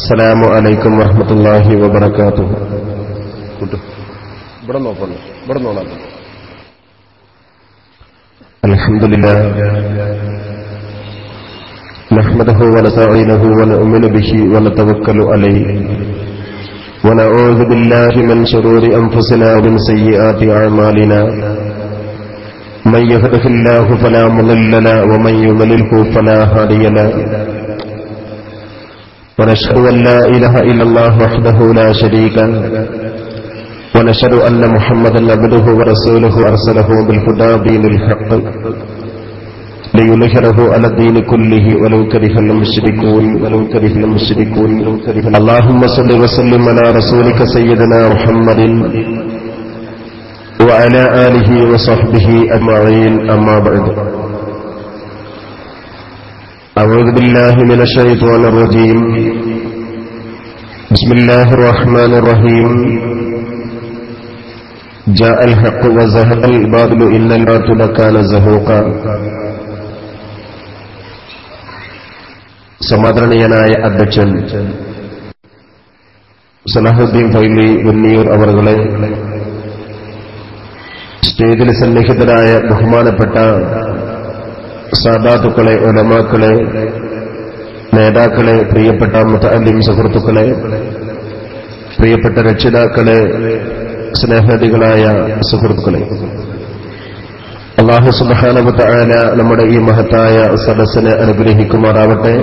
السلام عليكم ورحمة الله وبركاته. الحمد لله نحمده ونستعينه ونؤمن به ونتوكل عليه ونعوذ بالله من شرور أنفسنا ومن سيئات أعمالنا من يهده الله فلا مضل له ومن يضلله فلا هادي له ونشهد أن لا إله إلا الله وحده لا شريك له ونشهد أن محمدا عبده ورسوله أرسله بالهدى دين الحق ليظهره على الدين كله ولو كره المشركون اللهم صل وسلم على رسولك سيدنا محمد وعلى آله وصحبه أجمعين أما بعد أعوذ بالله من الشيطان الرجيم بسم الله الرحمن الرحيم جاء الحق وزهق الباطل إن الباطل كان زهوقا. സമാദരണീയനായ അധ്യക്ഷൻ സലാഹുദ്ദീൻ ഫൈലി വെന്നിയൂർ അവറുകളെ, സ്റ്റേജിൽ സന്നിഹിതരായ ബഹുമാനപ്പെട്ട സാദാത്തുക്കളെ, ഉലമാക്കളെ, നേതാക്കളെ, പ്രിയപ്പെട്ട മുതഅല്ലിം സുഹൃത്തുക്കളെ, പ്രിയപ്പെട്ട രക്ഷിതാക്കളെ, സ്നേഹനിധികളായ സുഹൃത്തുക്കളെ, അല്ലാഹു സുബ്ഹാനഹു വ തആല നമ്മുടെ ഈ മഹത്തായ സദസ്സിനെ അനുഗ്രഹിക്കുമാറാവട്ടെ.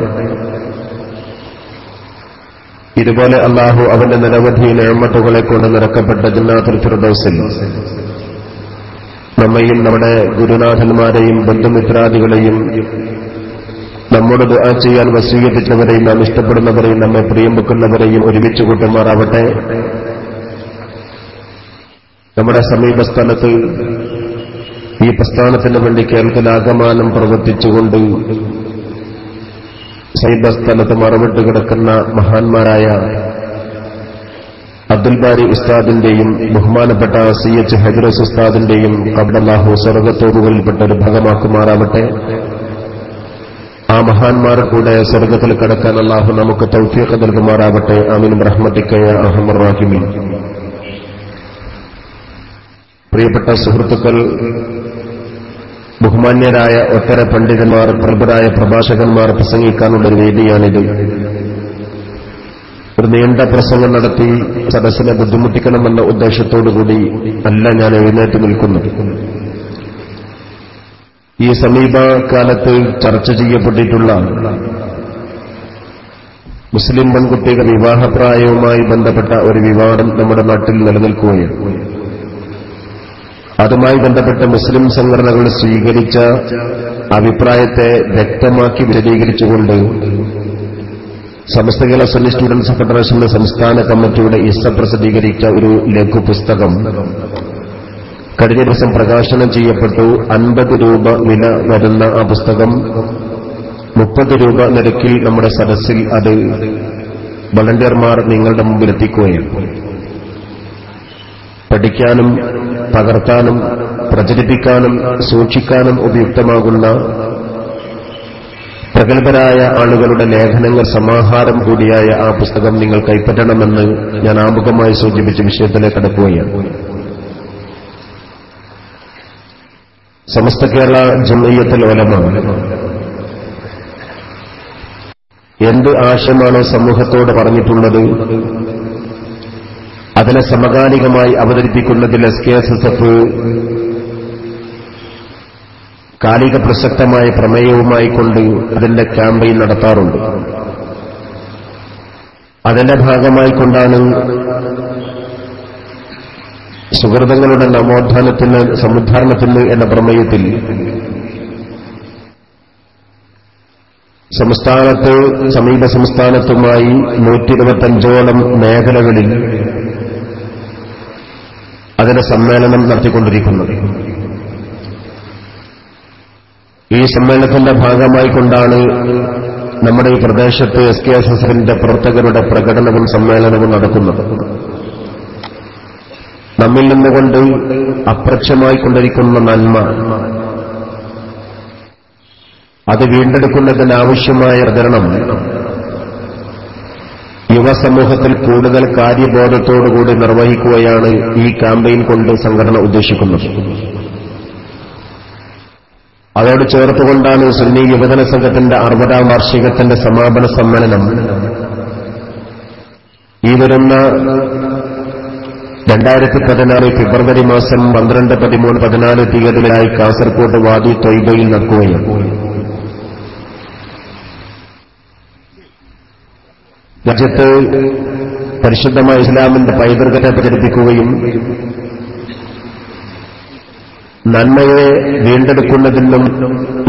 ഇതുപോലെ അല്ലാഹു അവന്റെ നിരവധി നിഅമത്തുകളെ കൊണ്ട് നിറക്കപ്പെട്ട ജന്നാത്തുൽ ഫിർദൗസിൽ നമ്മയും നമ്മുടെ ഗുരുനാഥന്മാരെയും ബന്ധുമിത്രാദികളെയും നമ്മോട് ദുആ ചെയ്യാൻ വസീയത്തിച്ചവരെയും നാം ഇഷ്ടപ്പെടുന്നവരെയും നമ്മെ പ്രിയം വെക്കുന്നവരെയും ഒരുമിച്ച് കൂട്ടുമാറാവട്ടെ. നമ്മുടെ സമീപസ്ഥലത്ത് ഈ പ്രസ്ഥാനത്തിന് വേണ്ടി കേരളത്തിലാകമാനം പ്രവർത്തിച്ചുകൊണ്ട് സമീപസ്ഥലത്ത് മറവിട്ട് കിടക്കുന്ന മഹാന്മാരായ അബ്ദുൽ ബാരി ഉസ്താദിന്റെയും ബഹുമാനപ്പെട്ട CH ഹജ്റസ് ഉസ്താദിന്റെയും ഖബ്റല്ലാഹു സ്വർഗ്ഗത്തോടുകളിൽപ്പെട്ട ഒരു ഭാഗമാക്കുമാറാവട്ടെ. ആ മഹാന്മാർ കൂടെ സ്വർഗ്ഗത്തിൽ കടക്കാൻ അല്ലാഹു നമുക്ക് തൗഫീഖ് നൽകുമാറാവട്ടെ. ആമീൻ ബിറഹ്മതിക യാ അർഹമർ റഹീമീൻ. പ്രിയപ്പെട്ട സുഹൃത്തുക്കൾ, ബഹുമാന്യരായ ഒട്ടേറെ പണ്ഡിതന്മാർ, പ്രബലരായ പ്രഭാഷകന്മാർ പ്രസംഗിക്കാനുള്ളൊരു വേദിയാണിത്. ഒരു നീണ്ട പ്രസംഗം നടത്തി സദസ്സിനെ ബുദ്ധിമുട്ടിക്കണമെന്ന ഉദ്ദേശത്തോടുകൂടി അല്ല ഞാൻ എഴുന്നേറ്റ് നിൽക്കുന്നത്. ഈ സമീപകാലത്ത് ചർച്ച ചെയ്യപ്പെട്ടിട്ടുള്ള മുസ്ലിം പെൺകുട്ടികളുടെ വിവാഹപ്രായവുമായി ബന്ധപ്പെട്ട ഒരു വിവാദം നമ്മുടെ നാട്ടിൽ നിലനിൽക്കുകയാണ്. അതുമായി ബന്ധപ്പെട്ട് മുസ്ലിം സംഘടനകൾ സ്വീകരിച്ച അഭിപ്രായത്തെ വ്യക്തമാക്കി വിശദീകരിച്ചുകൊണ്ട് സമസ്ത കേരള സുന്നി സ്റ്റുഡൻസ് ഫെഡറേഷന്റെ സംസ്ഥാന കമ്മിറ്റിയുടെ പ്രസിദ്ധീകരിച്ച ഒരു ലഘുപുസ്തകം കഴിഞ്ഞ ദിവസം പ്രകാശനം ചെയ്യപ്പെട്ടു. 50 രൂപ വില വരുന്ന ആ പുസ്തകം 30 രൂപ നിരക്കിൽ നമ്മുടെ സദസ്സിൽ അത് വളണ്ടിയർമാർ നിങ്ങളുടെ മുമ്പിൽ എത്തിക്കുകയാണ്. പഠിക്കാനും പകർത്താനും പ്രചരിപ്പിക്കാനും സൂക്ഷിക്കാനും ഉപയുക്തമാകുന്ന പ്രഗത്ഭരായ ആളുകളുടെ ലേഖനങ്ങൾ സമാഹാരം കൂടിയായ ആ പുസ്തകം നിങ്ങൾ കൈപ്പറ്റണമെന്ന് ഞാൻ ആമുഖമായി സൂചിപ്പിച്ച വിഷയത്തിലേക്ക് കടക്കുകയാണ്. സമസ്ത കേരള ജംഇയ്യത്തുൽ ഉലമ എന്ത് ആശയമാണോ സമൂഹത്തോട് പറഞ്ഞിട്ടുള്ളത് അതിനെ സമകാലികമായി അവതരിപ്പിക്കുന്നതിൽ SKSSF കാലിക പ്രസക്തമായ പ്രമേയവുമായി കൊണ്ട് അതിന്റെ ക്യാമ്പയിൻ നടത്താറുണ്ട്. അതിന്റെ ഭാഗമായി കൊണ്ടാണ് സുഹൃതങ്ങളുടെ നവോത്ഥാനത്തിന് സമുദ്ധാരണത്തിന് എന്ന പ്രമേയത്തിൽ സംസ്ഥാനത്ത് സമീപ സംസ്ഥാനത്തുമായി 125ഓളം മേഖലകളിൽ അതിന്റെ സമ്മേളനം നടത്തിക്കൊണ്ടിരിക്കുന്നത്. ഈ സമ്മേളനത്തിന്റെ ഭാഗമായി കൊണ്ടാണ് നമ്മുടെ ഈ പ്രദേശത്ത് SKSSFന്റെ പ്രവർത്തകരുടെ പ്രകടനവും സമ്മേളനവും നടക്കുന്നത്. നമ്മിൽ നിന്നുകൊണ്ട് അപ്രത്യക്ഷമായി കൊണ്ടിരിക്കുന്ന നന്മ അത് വീണ്ടെടുക്കുന്നതിനാവശ്യമായ പ്രചരണം യുവസമൂഹത്തിൽ കൂടുതൽ കാര്യബോധത്തോടുകൂടി നിർവഹിക്കുകയാണ് ഈ ക്യാമ്പയിൻ കൊണ്ട് സംഘടന ഉദ്ദേശിക്കുന്നത്. അതോട് ചേർത്തുകൊണ്ടാണ് സുന്നി യുവജന സംഘത്തിന്റെ 60ാം വാർഷികത്തിന്റെ സമാപന സമ്മേളനം ഈ വരുന്ന 2016 ഫെബ്രുവരി മാസം 12, 13, 14 തീയതികളിലായി കാസർകോട് വാദി ത്വയ്ബയിൽ നടക്കുകയാണ്. രാജ്യത്ത് പരിശുദ്ധമായ ഇസ്ലാമിന്റെ പൈതൃകത്തെ പ്രചരിപ്പിക്കുകയും നന്മയെ വീണ്ടെടുക്കുന്നതിനും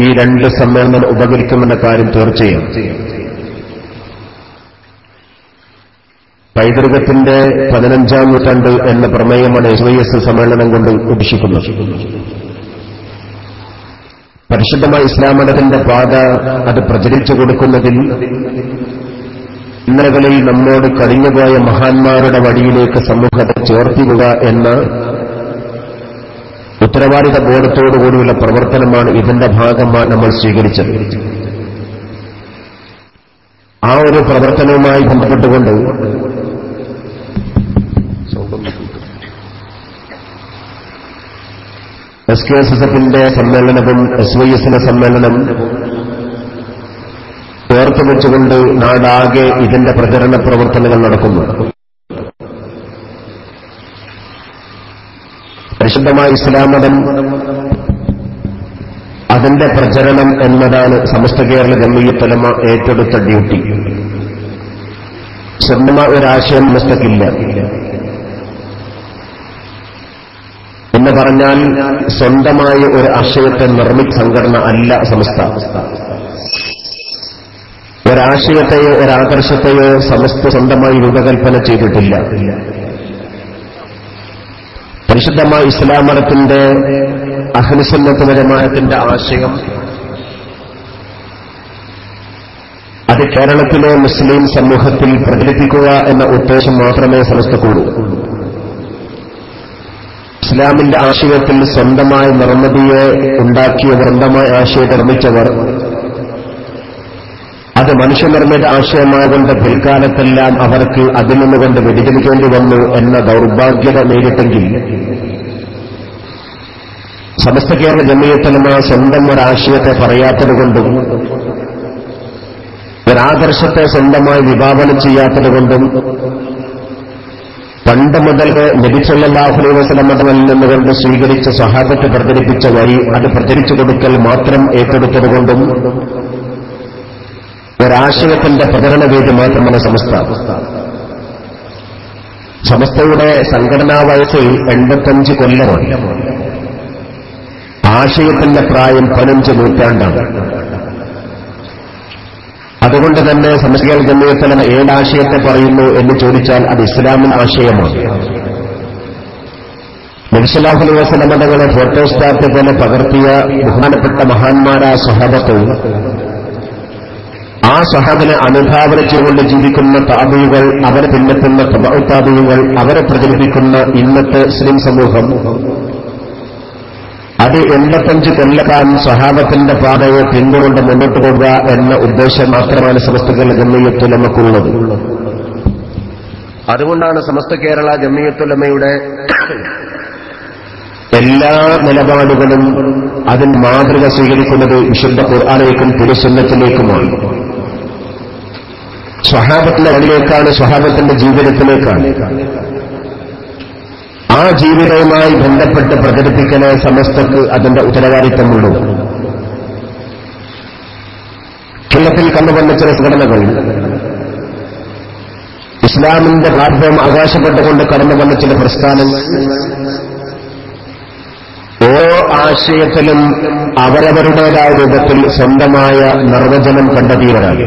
ഈ 2 സമ്മേളനം ഉപകരിക്കുമെന്ന കാര്യം തീർച്ചയാണ്. പൈതൃകത്തിന്റെ 15ാം നൂറ്റാണ്ട് എന്ന പ്രമേയമാണ് SYS സമ്മേളനം കൊണ്ട് ഉദ്ദേശിക്കുന്നത്. പരിശുദ്ധമായ ഇസ്ലാമതത്തിന്റെ പാത അത് പ്രചരിച്ചു കൊടുക്കുന്നതിൽ ഇന്നലകളിൽ നമ്മോട് കഴിഞ്ഞുപോയ മഹാന്മാരുടെ വഴിയിലേക്ക് സമൂഹത്തെ ചേർത്തിക്കുക എന്ന ഉത്തരവാദിത്ത ബോധത്തോടുകൂടിയുള്ള പ്രവർത്തനമാണ് ഇതിന്റെ ഭാഗമായി നമ്മൾ സ്വീകരിച്ചത്. ആ ഒരു പ്രവർത്തനവുമായി ബന്ധപ്പെട്ടുകൊണ്ട് SKSSFന്റെ സമ്മേളനവും SYSന്റെ സമ്മേളനം ചേർത്തുവെച്ചുകൊണ്ട് നാടാകെ ഇതിന്റെ പ്രചരണ പ്രവർത്തനങ്ങൾ നടക്കുന്നു. പരിശുദ്ധമായ ഇസ്ലാം മതം അതിന്റെ പ്രചരണം എന്നതാണ് സമസ്ത കേരള ജംഇയ്യത്തുൽ ഉലമ ഏറ്റെടുത്ത ഡ്യൂട്ടി. സ്വന്തമായ ഒരാശയം സമസ്തക്കില്ല എന്ന് പറഞ്ഞാൽ സ്വന്തമായ ഒരു ആശയത്തെ നിർമ്മിച്ച സംഘടന അല്ല സമസ്ത. ഒരാശയത്തെയോ ഒരാദർശത്തെയോ സമസ്ത സ്വന്തമായി രൂപകൽപ്പന ചെയ്തിട്ടില്ല. പരിശുദ്ധമായ ഇസ്ലാം മതത്തിന്റെ അഹ്ലുസുന്നത്ത് വൽ ജമാഅത്തിന്റെ ആശയം അത് കേരളത്തിലെ മുസ്ലിം സമൂഹത്തിൽ പ്രചരിപ്പിക്കുക എന്ന ഉദ്ദേശം മാത്രമേ സമസ്തക്കുള്ളൂ. ഇസ്ലാമിന്റെ ആശയത്തിൽ സ്വന്തമായ നിർമ്മിതിയെ ഉണ്ടാക്കിയവർ, സ്വന്തമായ ആശയം നിർമ്മിച്ചവർ, അത് മനുഷ്യനിർമ്മിത ആശയമാകൊണ്ട് പിൽക്കാലത്തെല്ലാം അവർക്ക് അതിൽ നിന്നുകൊണ്ട് വ്യതിചലിക്കേണ്ടി വന്നു എന്ന ദൗർഭാഗ്യത നേരിട്ടെങ്കിൽ സമസ്ത കേരള ജംഇയ്യത്തുൽ ഉലമ സ്വന്തം ഒരാശയത്തെ പറയാത്തതുകൊണ്ടും ഒരാദർശത്തെ സ്വന്തമായി വിഭാവനം ചെയ്യാത്തതുകൊണ്ടും പണ്ട് മുതൽ നബി സല്ലല്ലാഹു അലൈഹി വസല്ലം തങ്ങളിൽ നിന്നുകൊണ്ട് സ്വീകരിച്ച സ്വഹാബത്ത് പ്രചരിപ്പിച്ച വഴി അത് പ്രചരിച്ചു കൊടുക്കൽ മാത്രം ഏറ്റെടുത്തതുകൊണ്ടും ഒരാശയത്തിന്റെ പ്രചരണ വേദി മാത്രമാണ് സമസ്ത. സമസ്തയുടെ സംഘടനാ വയസ്സ് 85 കൊല്ലമാണ്. ആശയത്തിന്റെ പ്രായം 15 നൂറ്റാണ്ടാണ്. അതുകൊണ്ട് തന്നെ സമസ്ത കേരള ജംഇയ്യത്തുൽ ഉലമ ഏതാശയത്തെ പറയുന്നു എന്ന് ചോദിച്ചാൽ അത് ഇസ്ലാമിന്റെ ആശയമാണ്. നബി സല്ലല്ലാഹു അലൈഹി വസല്ലം തങ്ങളെ ഫോട്ടോസ്റ്റാറ്റ് പോലെ പകർത്തിയ ബഹുമാനപ്പെട്ട മഹാന്മാരായ സ്വഹാബത്ത്, ആ സ്വഹാബിനെ അനുധാവനിച്ചുകൊണ്ട് ജീവിക്കുന്ന താബിഈകൾ, അവരെ പിന്നെത്തുന്ന തബഉ താബിഈകൾ, അവരെ പ്രചരിപ്പിക്കുന്ന ഇന്നത്തെ മുസ്ലിം സമൂഹം, അത് 85 കൊല്ലക്കാലം സ്വഹാബത്തിന്റെ പാതയെ പിന്തുകൊണ്ട് മുന്നോട്ട് പോകുക എന്ന ഉദ്ദേശം മാത്രമാണ് സമസ്ത കേരള ജംഇയ്യത്തുൽ ഉലമക്കുള്ളത്. അതുകൊണ്ടാണ് സമസ്ത കേരള ജംഇയ്യത്തുൽ ഉലമയുടെ എല്ലാ നിലപാടുകളും അതിൽ മാതൃക സ്വീകരിക്കുന്നത് വിശുദ്ധ ഖുർആനിലേക്കും തിരുസുന്നത്തിലേക്കുമാണ്. സ്വഹാബത്തിന്റെ വഴിയിലേക്കാണ്, സ്വഹാബത്തിന്റെ ജീവിതത്തിലേക്കാണ്. ആ ജീവിതവുമായി ബന്ധപ്പെട്ട് പ്രചരിപ്പിക്കലേ സമസ്തക്ക് അതിന്റെ ഉത്തരവാദിത്തമുള്ളൂ. കേരളത്തിൽ കണ്ടുവന്ന ചില സംഘടനകൾ ഇസ്ലാമിന്റെ പ്ലാറ്റ്ഫോം അവകാശപ്പെട്ടുകൊണ്ട് കടന്നുവന്ന ചില പ്രസ്ഥാനങ്ങൾ ഓരോ ആശയത്തിലും അവരവരുടേതായ രൂപത്തിൽ സ്വന്തമായ നിർവചനം കണ്ടെത്തിയവരാണ്.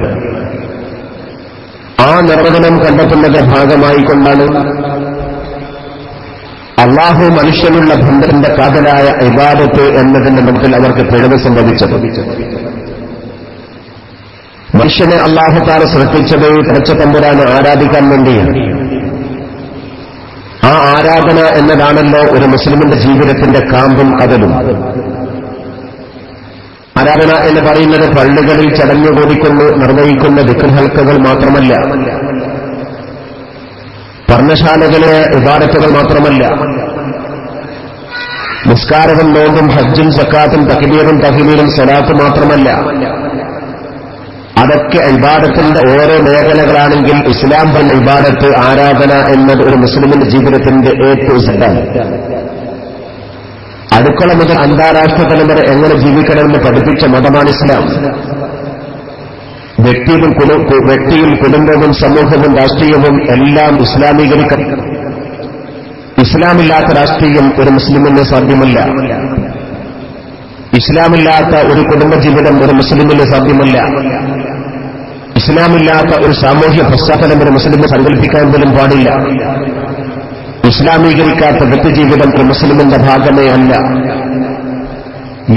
ആ നിർവചനം കണ്ടെത്തുന്നതിന്റെ ഭാഗമായിക്കൊണ്ടാണ് അള്ളാഹു മനുഷ്യനുള്ള ബന്ധത്തിന്റെ കാതലായ ഇബാദത്ത് എന്നതിന്റെ മുമ്പിൽ അവർക്ക് പിഴവ് സംഭവിച്ചത്. മനുഷ്യനെ അള്ളാഹു താല സൃഷ്ടിച്ചത് പടച്ച തമ്പുരാനെ ആരാധിക്കാൻ വേണ്ടിയാണ്. ആ ആരാധന എന്നതാണല്ലോ ഒരു മുസ്ലിമിന്റെ ജീവിതത്തിന്റെ കാമ്പും കതലും. ആരാധന എന്ന് പറയുന്നത് പള്ളികളിൽ ചടഞ്ഞുകൂടിക്കൊണ്ട് നിർവഹിക്കുന്ന ദിക്ർ ഹൽക്കകൾ മാത്രമല്ല. പർണശാലകളിലെ ഇബാദത്തുകൾ മാത്രമല്ല, നിസ്കാരവും നോമ്പും ഹജ്ജും സക്കാത്തും തക്ബീറും തഹ്ലീലും സലാത്ത് മാത്രമല്ല, അതൊക്കെ ഇബാദത്തിന്റെ ഓരോ മേഖലകളാണെങ്കിൽ ഇസ്ലാം പറഞ്ഞ ഇബാദത്ത് ആരാധന എന്നത് ഒരു മുസ്ലിമിന്റെ ജീവിതത്തിന്റെ ഏറ്റവും സെറ്റാണ്. അടുക്കള മുതൽ അന്താരാഷ്ട്ര തലം വരെ എങ്ങനെ ജീവിക്കണമെന്ന് പഠിപ്പിച്ച മതമാണ് ഇസ്ലാം. വ്യക്തിയും കുടുംബവും സമൂഹവും രാഷ്ട്രീയവും എല്ലാം ഇസ്ലാമീകരിക്കണം. ഇസ്ലാമില്ലാത്ത രാഷ്ട്രീയം ഒരു മുസ്ലിമിന് സാധ്യമല്ല. ഇസ്ലാമില്ലാത്ത ഒരു കുടുംബജീവിതം ഒരു മുസ്ലിമിന് സാധ്യമല്ല. ഇസ്ലാമില്ലാത്ത ഒരു സാമൂഹ്യ പശ്ചാത്തലം ഒരു മുസ്ലിമിന് സങ്കല്പിക്കാൻ പോലും പാടില്ല. ഇസ്ലാമീകരിക്കാത്ത വ്യക്തിജീവിതം ഒരു മുസ്ലിമിന്റെ ഭാഗമേ അല്ല.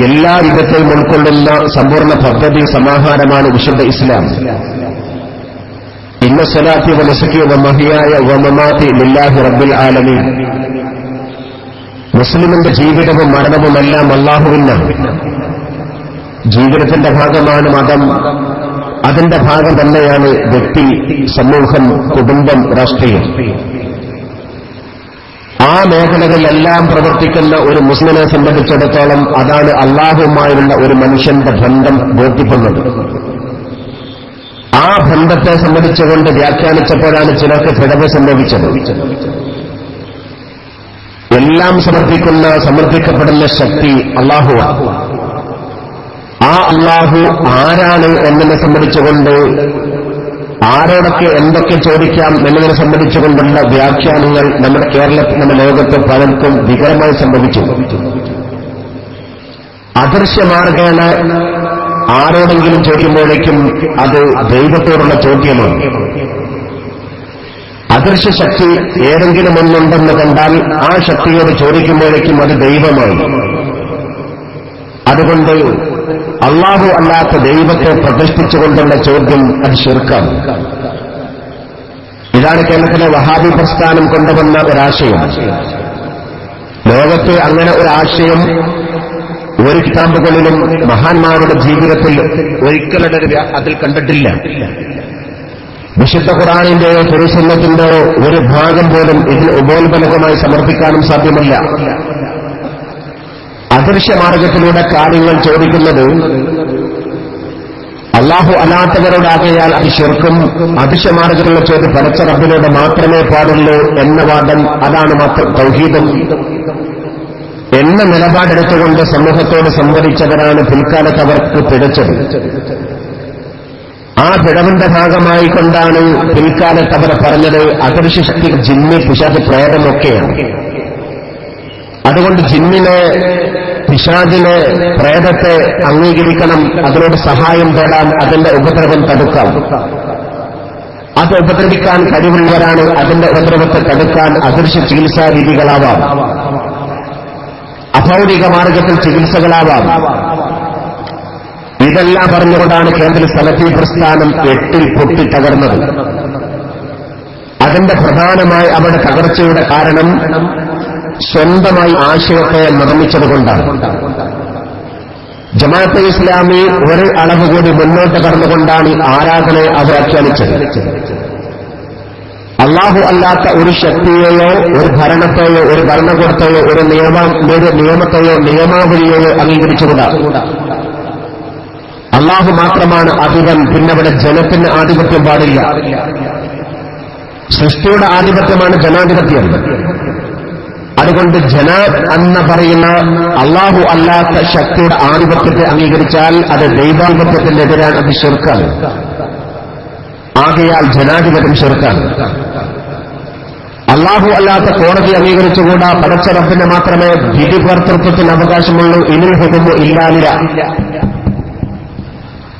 എല്ലാ വിധത്തെയും ഉൾക്കൊള്ളുന്ന സമ്പൂർണ്ണ പദ്ധതി സമാഹാരമാണ് വിശുദ്ധ ഇസ്ലാം. ഇന്ന സ്വലാത്തി വനസുഖി വമഹിയായ വമമാതി ലില്ലാഹി റബ്ബിൽ ആലമീൻ. മുസ്ലിമിന്റെ ജീവിതവും മരണവുമെല്ലാം അല്ലാഹുവിനാണ്. ജീവിതത്തിന്റെ ഭാഗമാണ് മതം. അതിന്റെ ഭാഗം തന്നെയാണ് വ്യക്തി, സമൂഹം, കുടുംബം, രാഷ്ട്രീയം. ആ മേഖലകളിലെല്ലാം പ്രവർത്തിക്കുന്ന ഒരു മുസ്ലിമിനെ സംബന്ധിച്ചിടത്തോളം അതാണ് അല്ലാഹുവുമായുള്ള ഒരു മനുഷ്യന്റെ ബന്ധം ബോധ്യപ്പെടുന്നത്. ആ ബന്ധത്തെ സംബന്ധിച്ചുകൊണ്ട് വ്യാഖ്യാനിച്ചപ്പോഴാണ് ചിലർക്ക് പിഴവ് സംഭവിച്ചത്. എല്ലാം സമർപ്പിക്കപ്പെടുന്ന ശക്തി അല്ലാഹുവാണ്. ആ അല്ലാഹു ആരാണ് എന്നതിനെ സംബന്ധിച്ചുകൊണ്ട്, ആരോടൊക്കെ എന്തൊക്കെ ചോദിക്കാം എന്നതിനെ സംബന്ധിച്ചുകൊണ്ടുള്ള വ്യാഖ്യാനങ്ങൾ നമ്മുടെ കേരളത്തിൽ, നമ്മുടെ ലോകത്ത് പലർക്കും വികലമായി സംഭവിച്ചു. അദൃശ്യമാർഗേണ ആരോടെങ്കിലും ചോദിക്കുമ്പോഴേക്കും അത് ദൈവത്തോടുള്ള ചോദ്യമാണ്. അദൃശ്യ ശക്തി ഏതെങ്കിലും ഒന്നുണ്ടെന്ന് കണ്ടാൽ ആ ശക്തിയോട് ചോദിക്കുമ്പോഴേക്കും അത് ദൈവമായി. അതുകൊണ്ട് അല്ലാഹു അല്ലാത്ത ദൈവത്തെ പ്രതിഷ്ഠിച്ചുകൊണ്ടുള്ള ചോദ്യം അത് ശിർക്കാണ്. ഇതാണ് കേരളത്തിലെ വഹാബി പ്രസ്ഥാനം കൊണ്ടുവന്ന ഒരാശയം. ലോകത്തെ അങ്ങനെ ഒരാശയം ഒരു കിതാബുകളിലും മഹാന്മാരുടെ ജീവിതത്തിൽ ഒരിക്കലും അതിൽ കണ്ടിട്ടില്ല. വിശുദ്ധ ഖുർആനിന്റെയോ തിരുസുന്നത്തിന്റെയോ ഒരു ഭാഗം പോലും ഇതിന് ഉപോത്ബലകമായി സമർപ്പിക്കാനും സാധ്യമല്ല. അദൃശ്യമാർഗത്തിലൂടെ കാര്യങ്ങൾ ചോദിക്കുന്നത് അല്ലാഹു അല്ലാത്തവരോടാകയാൽ അത് ശിർക്കും. അദൃശ്യമാർഗത്തിലുള്ള ചോദ്യം പടച്ച റബ്ബിനോട് മാത്രമേ പാടുള്ളൂ എന്ന വാദം, അതാണ് മാത്രം തൗഹീദും എന്ന നിലപാടെടുത്തുകൊണ്ട് സമൂഹത്തോട് സംവദിച്ചവരാണ് പിൽക്കാലത്ത് അവർക്ക് പിഴച്ചത്. ആ പിഴവിന്റെ ഭാഗമായി കൊണ്ടാണ് പിൽക്കാലത്ത് അവർ പറഞ്ഞത് അദൃശ്യ ശക്തി, ജിന്ന്, പിശാച്, പ്രേതമൊക്കെയാണ്. അതുകൊണ്ട് ജിന്നിനെ, പിശാചിനെ, പ്രേതത്തെ അംഗീകരിക്കണം, അതിനോട് സഹായം തേടാം, അതിന്റെ ഉപദ്രവം തടുക്കാം. അത് ഉപദ്രവിക്കാൻ കഴിവുള്ളവരാണ്. അതിന്റെ ഉപദ്രവത്തെ തടുക്കാൻ അദൃശ്യ ചികിത്സാ രീതികളാവാം, അഭൗതിക മാർഗത്തിൽ ചികിത്സകളാവാം. ഇതെല്ലാം പറഞ്ഞുകൊണ്ടാണ് കേന്ദ്ര സലഫി പ്രസ്ഥാനം 8 പൊട്ടി തകർന്നത്. അതിന്റെ പ്രധാനമായി അവിടെ തകർച്ചയുടെ കാരണം സ്വന്തമായി ആശയത്തെ നിർമ്മിച്ചതുകൊണ്ടാണ്. ജമാഅത്തെ ഇസ്ലാമി ഒരു അളവ് കൂടി മുന്നോട്ട് കടന്നുകൊണ്ടാണ് ആരാധനയെ അവർ വ്യാഖ്യാനിച്ചത്. അല്ലാഹു അല്ലാത്ത ഒരു ശക്തിയെയോ ഒരു ഭരണത്തെയോ ഒരു ഭരണകൂടത്തെയോ ഒരു നിയമത്തെയോ നിയമാവലിയെയോ അംഗീകരിച്ചുകൂടാ. അല്ലാഹു മാത്രമാണ് അധിപൻ. പിന്നെ അവിടെ ജനത്തിന് ആധിപത്യം പാടില്ല. സൃഷ്ടിയുടെ ആധിപത്യമാണ് ജനാധിപത്യം. അതുകൊണ്ട് ജന എന്ന് പറയുന്ന അല്ലാഹു അല്ലാത്ത ശക്തിയുടെ ആധിപത്യത്തെ അംഗീകരിച്ചാൽ അത് ദൈവാധിപത്യത്തിനെതിരാണ്, അത് ശിർക്കാണ്. ആകയാൽ ജനാധിപത്യം ശിർക്കാണ്. അല്ലാഹു അല്ലാത്ത കോടതി അംഗീകരിച്ചുകൂടാ. പടച്ച റബ്ബിന് മാത്രമേ വിധികർത്തൃത്വത്തിന് അവകാശമുള്ളൂ. ഇനിൽ ഹുകുമു ഇല്ലാലില്ല.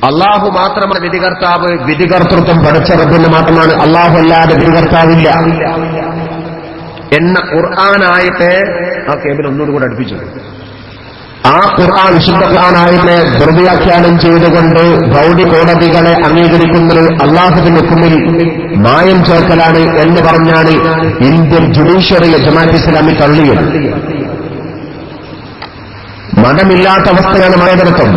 അല്ലാഹു മാത്രമാണ് വിധികർത്താവ്. വിധികർത്തൃത്വം പടച്ച റബ്ബിന് മാത്രമാണ്. അല്ലാഹു അല്ലാതെ വിധികർത്താവില്ല എന്ന ഖുർആനായത്തെ ആ കേബിൾ ഒന്നുകൂടെ അടുപ്പിച്ചു. ആ ഖുർആൻ, വിശുദ്ധ ഖുർആനായത്തെ ദുർവ്യാഖ്യാനം ചെയ്തുകൊണ്ട് ഭൗതിക കോടതികളെ അംഗീകരിക്കുന്നത് അല്ലാഹുവിന്റെ ഹുക്കുമിൽ മായം ചേർക്കലാണ് എന്ന് പറഞ്ഞാണ് ഇന്ത്യൻ ജുഡീഷ്യറി ജമാഅത്ത് ഇസ്ലാമി തള്ളിയത്. മതമില്ലാത്ത അവസ്ഥയാണ് മതേതരത്വം.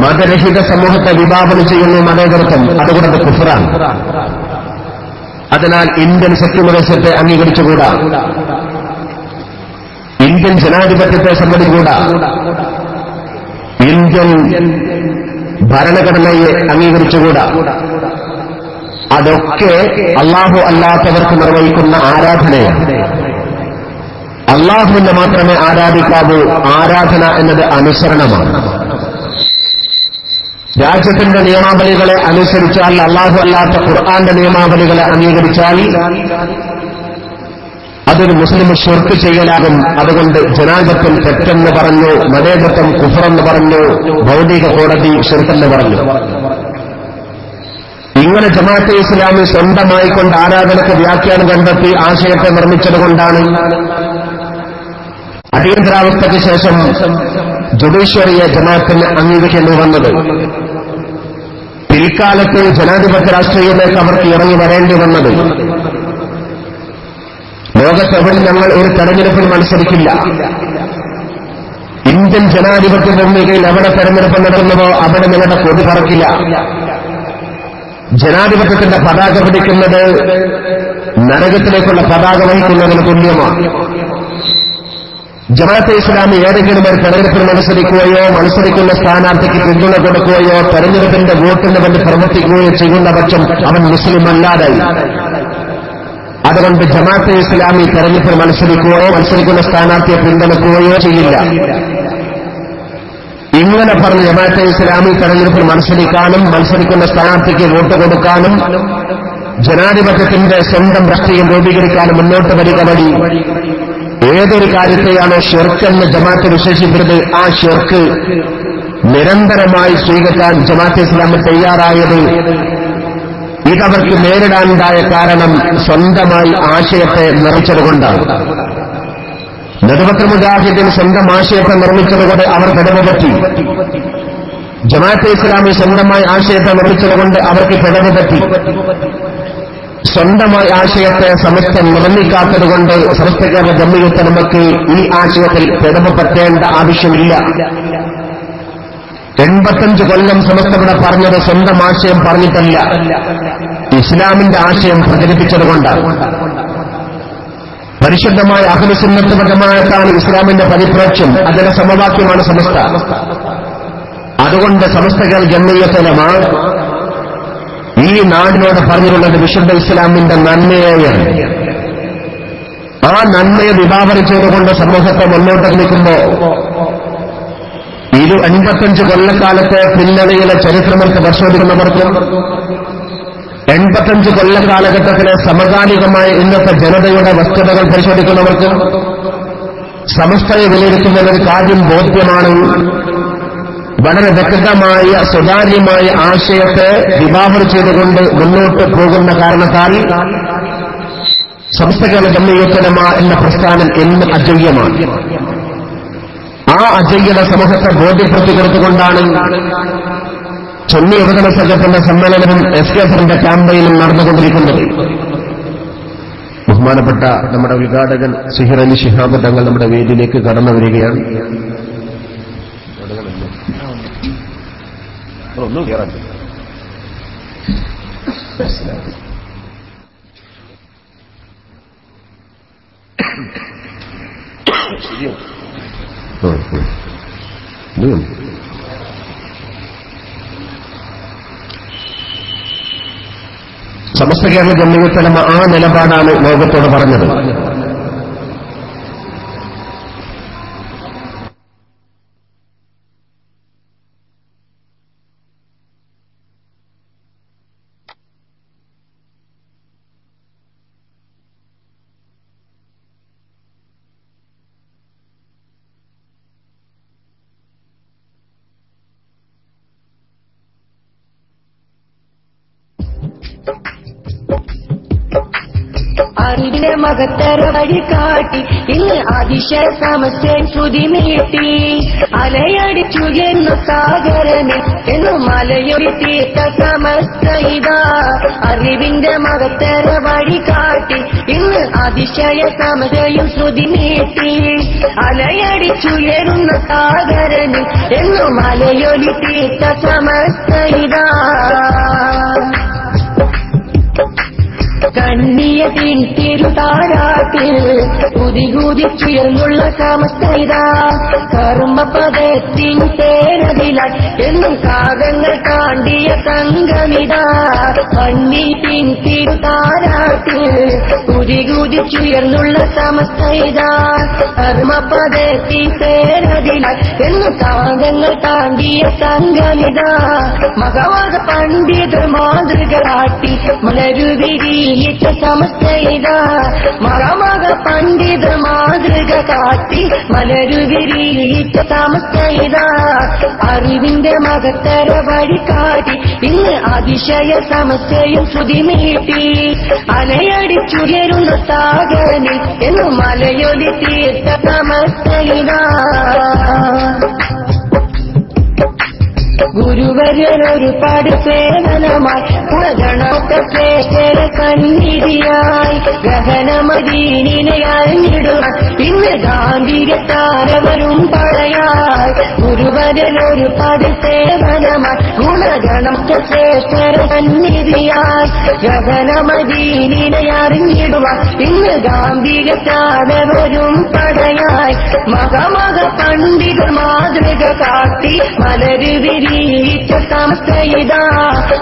മതരഹിത സമൂഹത്തെ വിഭാവനം ചെയ്യുന്ന മതേതരത്വം. അതുകൊണ്ട് കുഫ്റാണ്. അതിനാൽ ഇന്ത്യൻ സെക്യുലറിസത്തെ അംഗീകരിച്ചുകൂടാ, ഇന്ത്യൻ ജനാധിപത്യത്തെ സമ്മതിച്ചുകൂടാ, ഇന്ത്യൻ ഭരണഘടനയെ അംഗീകരിച്ചുകൂടാ. അതൊക്കെ അല്ലാഹു അല്ലാത്തവർക്ക് നിർവഹിക്കുന്ന ആരാധനയാണ്. അല്ലാഹുവിനെ മാത്രമേ ആരാധിക്കാവൂ. ആരാധന എന്നത് അനുസരണമാണ്. രാജ്യത്തിന്റെ നിയമാവലികളെ അനുസരിച്ചാൽ, അല്ലാഹു അല്ലാത്ത ഖുർആന്റെ നിയമാവലികളെ അംഗീകരിച്ചാൽ അതൊരു മുസ്ലിം ശിർക്ക് ചെയ്യലാകും. അതുകൊണ്ട് ജനാധിപത്യം തെറ്റെന്ന് പറഞ്ഞു, മതേതത്വം കുഫറെന്ന് പറഞ്ഞു, ഭൗതിക കോടതി ശിർക്കെന്ന് പറഞ്ഞു. ഇങ്ങനെ ജമാഅത്തെ ഇസ്ലാമി സ്വന്തമായി കൊണ്ട് ആരാധനയ്ക്ക് വ്യാഖ്യാനം കണ്ടെത്തി ആശയത്തെ നിർമ്മിച്ചതുകൊണ്ടാണ് അടിയന്തരാവസ്ഥയ്ക്ക് ശേഷം ജുഡീഷ്യറിയെ ജമാഅത്തിന് അംഗീകരിക്കേണ്ടി വന്നത്. പിൽക്കാലത്ത് ജനാധിപത്യ രാഷ്ട്രീയത്തിലേക്ക് അവർക്ക് ഇറങ്ങി വരേണ്ടി വന്നത്. ലോകത്തെവിടെ ഞങ്ങൾ ഒരു തെരഞ്ഞെടുപ്പിൽ മത്സരിക്കില്ല. ഇന്ത്യൻ ജനാധിപത്യ ഭൂമികയിൽ എവിടെ തെരഞ്ഞെടുപ്പ് നടത്തുന്നതോ അവിടെ നിങ്ങളുടെ കൊടി പറക്കില്ല. ജനാധിപത്യത്തിന്റെ പതാക പിടിക്കുന്നത് നരകത്തിലേക്കുള്ള പതാക വഹിക്കുന്നതിന് തുല്യമാണ്. ജമാഅത്തെ ഇസ്ലാമി ഏതെങ്കിലും ഒരു തെരഞ്ഞെടുപ്പിൽ മത്സരിക്കുകയോ മത്സരിക്കുന്ന സ്ഥാനാർത്ഥിക്ക് പിന്തുണ കൊടുക്കുകയോ തെരഞ്ഞെടുപ്പിന്റെ വോട്ടിന് വേണ്ടി പ്രവർത്തിക്കുകയോ ചെയ്യുന്ന പക്ഷം അവൻ മുസ്ലിം അല്ലാതായി. അതുകൊണ്ട് ജമാഅത്തെ ഇസ്ലാമി തെരഞ്ഞെടുപ്പിൽ മത്സരിക്കുകയോ മത്സരിക്കുന്ന സ്ഥാനാർത്ഥിയെ പിന്തുണക്കുകയോ ചെയ്യില്ല. ഇങ്ങനെ പറഞ്ഞ് ജമാഅത്തെ ഇസ്ലാമി തെരഞ്ഞെടുപ്പിൽ മത്സരിക്കാനും മത്സരിക്കുന്ന സ്ഥാനാർത്ഥിക്ക് വോട്ട് കൊടുക്കാനും ജനാധിപത്യത്തിന്റെ സ്വന്തം രാഷ്ട്രീയം രൂപീകരിക്കാനും മുന്നോട്ട് വരിക വഴി ഏതൊരു കാര്യത്തെയാണോ ഷിർക്കെന്ന് ജമാഅത്ത് വിശേഷിപ്പിച്ചത്, ആ ഷിർക്ക് നിരന്തരമായി സ്വീകരിക്കാൻ ജമാഅത്തെ ഇസ്ലാമി തയ്യാറായത് ഇതവർക്ക് നേരിടാനുണ്ടായ കാരണം സ്വന്തമായി ആശയത്തെ നിറച്ചതുകൊണ്ടാണ്. നദവത്തുൽ മുജാഹിദീൻ സ്വന്തം ആശയത്തെ നിർമ്മിച്ചതുകൊണ്ട് അവർ പിഴവ് പറ്റി. ജമാഅത്തെ ഇസ്ലാമി സ്വന്തമായി ആശയത്തെ നിർമ്മിച്ചതുകൊണ്ട് അവർക്ക് പിഴവ് പറ്റി. സ്വന്തമായി ആശയത്തെ സമസ്ത നിർമ്മിക്കാത്തതുകൊണ്ട് സമസ്ത കേരള ജംഇയ്യത്ത് നമുക്ക് ഈ ആശയത്തിൽ പിഴവ് പറ്റേണ്ട ആവശ്യമില്ല. 85 കൊല്ലം സമസ്ത ഇവിടെ പറഞ്ഞത് സ്വന്തം ആശയം പറഞ്ഞിട്ടല്ല, ഇസ്ലാമിന്റെ ആശയം പ്രചരിപ്പിച്ചതുകൊണ്ടാണ്. പരിശുദ്ധമായ അഹ്ലുസുന്നത്ത് വൽ ജമാഅത്താണ് ഇസ്ലാമിന്റെ പരിപ്രേക്ഷ്യം. അതിന്റെ സമവാക്യമാണ് സമസ്ത. അതുകൊണ്ട് സമസ്ത കേരള ജംഇയ്യത്ത് ഉലമ ഈ നാടിനോട് പറഞ്ഞിട്ടുള്ളത് വിശുദ്ധ ഇസ്ലാമിന്റെ നന്മയെയാണ്. ആ നന്മയെ വിഭാവനം ചെയ്തുകൊണ്ട് സമൂഹത്തെ മുന്നോട്ട് നിൽക്കുമ്പോൾ 85 കൊല്ലക്കാലത്തെ പിന്നണിയിലെ ചരിത്രമെടുത്ത് പരിശോധിക്കുന്നവർക്കും 85 കൊല്ലക്കാലഘട്ടത്തിലെ സമകാലികമായ ഇന്നത്തെ ജനതയുടെ വസ്തുതകൾ പരിശോധിക്കുന്നവർക്കും സമസ്തയെ വിലയിരുത്തുന്ന ഒരു കാര്യം ബോധ്യമാണ്. വളരെ വ്യക്തമായ സുതാര്യമായ ആശയത്തെ വിഭാവനം ചെയ്തുകൊണ്ട് മുന്നോട്ട് പോകുന്ന കാരണത്താൽ സമസ്ത കേരള ജംഇയ്യത്ത് ഉലമ എന്ന പ്രസ്ഥാനം എന്നും അജയ്യമാണ്. ആ അജയ്യത സമൂഹത്തെ ബോധ്യപ്പെടുത്തി കൊടുത്തുകൊണ്ടാണ് സുന്നി യുവജന സംഘത്തിന്റെ സമ്മേളനവും എസ്കെഎഫിന്റെ ക്യാമ്പയിനും നടന്നുകൊണ്ടിരിക്കുന്നത്. ബഹുമാനപ്പെട്ട നമ്മുടെ ഉദ്ഘാടകൻ സിഹിർ അലി ശിഹാബ് തങ്ങൾ നമ്മുടെ വേദിയിലേക്ക് കടന്നു വരികയാണ്. ഒന്നും കയറാൻ സമസ്ത കേരള ജംഇയ്യത്ത് ഉലമ ആ നിലപാടാണ് ലോകത്തോട് പറഞ്ഞത്. അറിവിന്റെ മകത്തര വഴി കാട്ടി ഇന്ന് അതിശയ സമസ്യൻ ശ്രുതി നീട്ടി അലയടിച്ചു എന്നു സാഗരനെ എന്നു മലയൊരു തീർത്ത സമസ്ത ഇതാ. അറിവിന്റെ മകത്തര വഴി കാട്ടി ഇന്ന് അതിശയ സമസ്യയും ശ്രുതി നീട്ടി അലയടിച്ചു എന്ന സാഗരനെ എന്നു മലയൊരു തീർത്ത സമസ്ത ഇതാ. കണ്ണിയതിൻ തിരുതാരാട്ടിൽ കുതികുതിച്ചുയർന്നുള്ള സമസ്തൈതാ കർമ്മപദത്തിൻ തേനതിലാൽ എന്നും കാകങ്ങൾ താണ്ടിയ സംഗമിതാ കണ്ണിയതിൻ തിരുതാരാട്ടിൽ കുതികുതിച്ചുയർന്നുള്ള സമസ്തൈതാ കർമ്മപദത്തിൻ തേനതിലാൽ എന്നും കാകങ്ങൾ താണ്ടിയ സംഗമിതാ മകവാദ പണ്ഡിതർ മാതൃക കാട്ടി മലരുവിരിയിച്ച സമസ്തൈതാ മകമക പണ്ഡിതർ മാതൃക കാട്ടി മലരുവിരിയിച്ച സമസ്തൈതാ അറിവിന്റെ മകത്തര വഴി കാട്ടി ഇന്ന് അതിശയ സമസ്തയും ശ്രുതി നീട്ടി അലയടിച്ചുയരുന്ന സാഗരനിൽ എന്നും മലയൊലി തീർത്ത സമസ്തൈതാ ഗുരുവരനൊരുപാട് സേവനമായി ഗുണഗണത്തെ സന്നിധിയായി ഗഹനമദീനിനെ അഴിഞ്ഞിടുവാൻ ഇന്ന് ഗാന്ധിക താരവരും പടയായി ഗുരുവരനൊരുപാട് സേവനമായി ഗുണഗണത്തെ സന്നിധിയായി ഗഹനമദീനിനെ അറിഞ്ഞിടുവാൻ ഇന്ന് ഗാന്ധിക താരവരും പടയായി മകമക പണ്ഡിത മാതൃക കാട്ടി മലരുവിരിയിച്ച സമസ്തൈതാ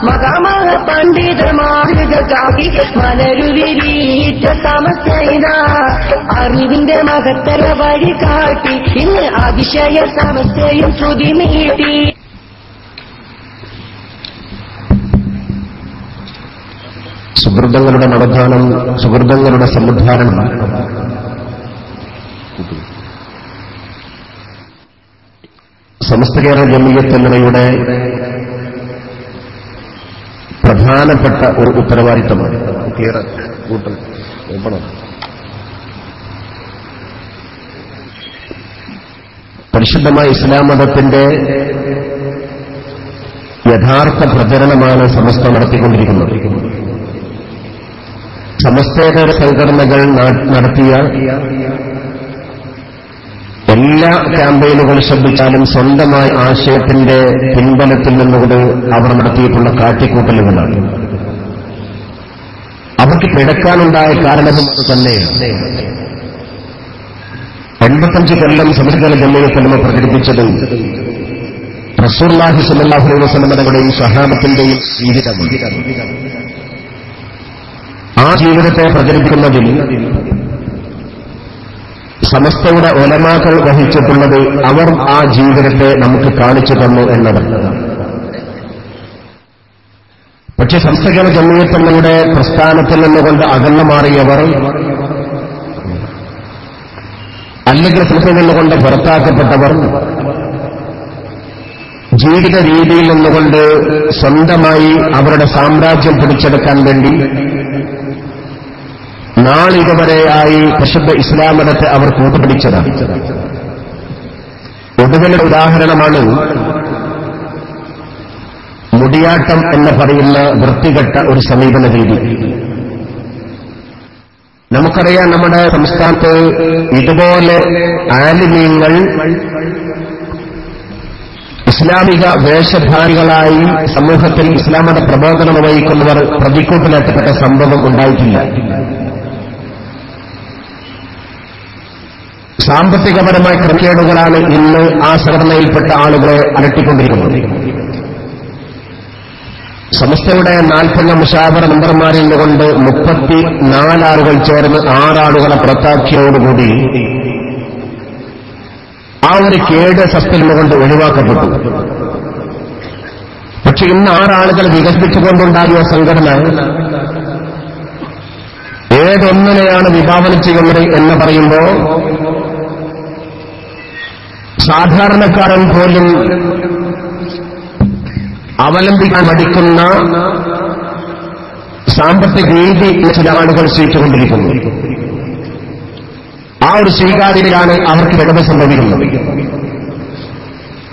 മകമക പണ്ഡിത മാതൃക കാട്ടി മലരുവിരിയിച്ച സമസ്തൈതാ അറിവിന്റെ മകത്തര വഴി കാട്ടി ഇന്ന് അതിശയ സമസ്തയും ശ്രുതി നീട്ടി സുഹൃതങ്ങളുടെ നടധാനം സുഹൃതങ്ങളുടെ സമുദ്ധാരണം സമസ്ത കേരള ജമിയത്ത് എന്നിവയുടെ പ്രധാനപ്പെട്ട ഒരു ഉത്തരവാദിത്തമാണ്. പരിശുദ്ധമായ ഇസ്ലാം മതത്തിന്റെ യഥാർത്ഥ പ്രചരണമാണ് സമസ്ത നടത്തിക്കൊണ്ടിരിക്കുന്നത്. സമസ്തേതര സംഘടനകൾ നടത്തിയ എല്ലാ ക്യാമ്പയിനുകൾ ശ്രദ്ധിച്ചാലും സ്വന്തമായ ആശയത്തിന്റെ പിൻബലത്തിൽ നിന്നുകൊണ്ട് അവർ നടത്തിയിട്ടുള്ള കാട്ടിക്കൂട്ടലുകളാണ്. അവർക്ക് പിഴക്കാനുണ്ടായ കാരണവും തന്നെയാണ്. 85 കൊല്ലം സമസ്ത ജമിയത്തുലമ പ്രചരിപ്പിച്ചത് റസൂലുള്ളാഹി സ്വല്ലല്ലാഹു അലൈഹി വസല്ലമയുടെയും സ്വഹാബത്തിന്റെയും ജീവിതമാണ്. ആ ജീവിതത്തെ പ്രചരിപ്പിക്കുന്നതിൽ സമസ്തയുടെ ഉലമാക്കൾ വഹിച്ചിട്ടുള്ളത് അവർ ആ ജീവിതത്തെ നമുക്ക് കാണിച്ചു തന്നു എന്നതാണ്. പക്ഷെ സമസ്ത കേരള ജമിയത്തുലമയുടെ പ്രസ്ഥാനത്തിൽ നിന്നുകൊണ്ട് അകന്നു മാറിയവർ അല്ലെങ്കിൽ സമസ്തയിൽ നിന്നുകൊണ്ട് പുറത്താക്കപ്പെട്ടവർ ജീവിത രീതിയിൽ നിന്നുകൊണ്ട് സ്വന്തമായി അവരുടെ സാമ്രാജ്യം പിടിച്ചെടുക്കാൻ വേണ്ടി നാളിതുവരെയായി പരിശുദ്ധ ഇസ്ലാം മതത്തെ അവർ കൂട്ടുപിടിച്ചതാണ്. ഒടുവിലൊരു ഉദാഹരണമാണ് മുടിയാട്ടം എന്ന് പറയുന്ന വൃത്തികെട്ട ഒരു സമീപന രീതി. നമുക്കറിയാം, നമ്മുടെ സംസ്ഥാനത്ത് ഇതുപോലെ ആലിമീങ്ങൾ ഇസ്ലാമിക വേഷധാരികളായി സമൂഹത്തിൽ ഇസ്ലാം മത പ്രബോധനം വഹിക്കുന്നവർ പ്രതിക്കൂട്ടിലെത്തപ്പെട്ട സംഭവം ഉണ്ടായിട്ടില്ല. സാമ്പത്തികപരമായ ക്രമക്കേടുകളാണ് ഇന്ന് ആ സംഘടനയിൽപ്പെട്ട ആളുകളെ അലട്ടിക്കൊണ്ടിരിക്കുന്നത്. സമസ്തയുടെ 40 മുശാവറ മെമ്പർമാരിൽ നിന്നുകൊണ്ട് 34 ആളുകൾ ചേർന്ന് 6 ആളുകളെ പുറത്താക്കിയതോടുകൂടി ആ ഒരു കേട് സസ്തിൽ നിന്നുകൊണ്ട് ഒഴിവാക്കപ്പെട്ടു. പക്ഷെ ഇന്ന് 6 ആളുകൾ വികസിപ്പിച്ചുകൊണ്ടുണ്ടാകിയ സംഘടന ഏതൊന്നിനെയാണ് വിഭാവനം ചെയ്യുന്നത് എന്ന് പറയുമ്പോൾ സാധാരണക്കാരൻ പോലും അവലംബിക്കാൻ മടിക്കുന്ന സാമ്പത്തിക രീതി ചില ആളുകൾ സ്വീകരിച്ചുകൊണ്ടിരിക്കുന്നു. ആ ഒരു സ്വീകാര്യതയിലാണ് അവർക്ക് വിടവ് സംഭവിക്കുന്നത്.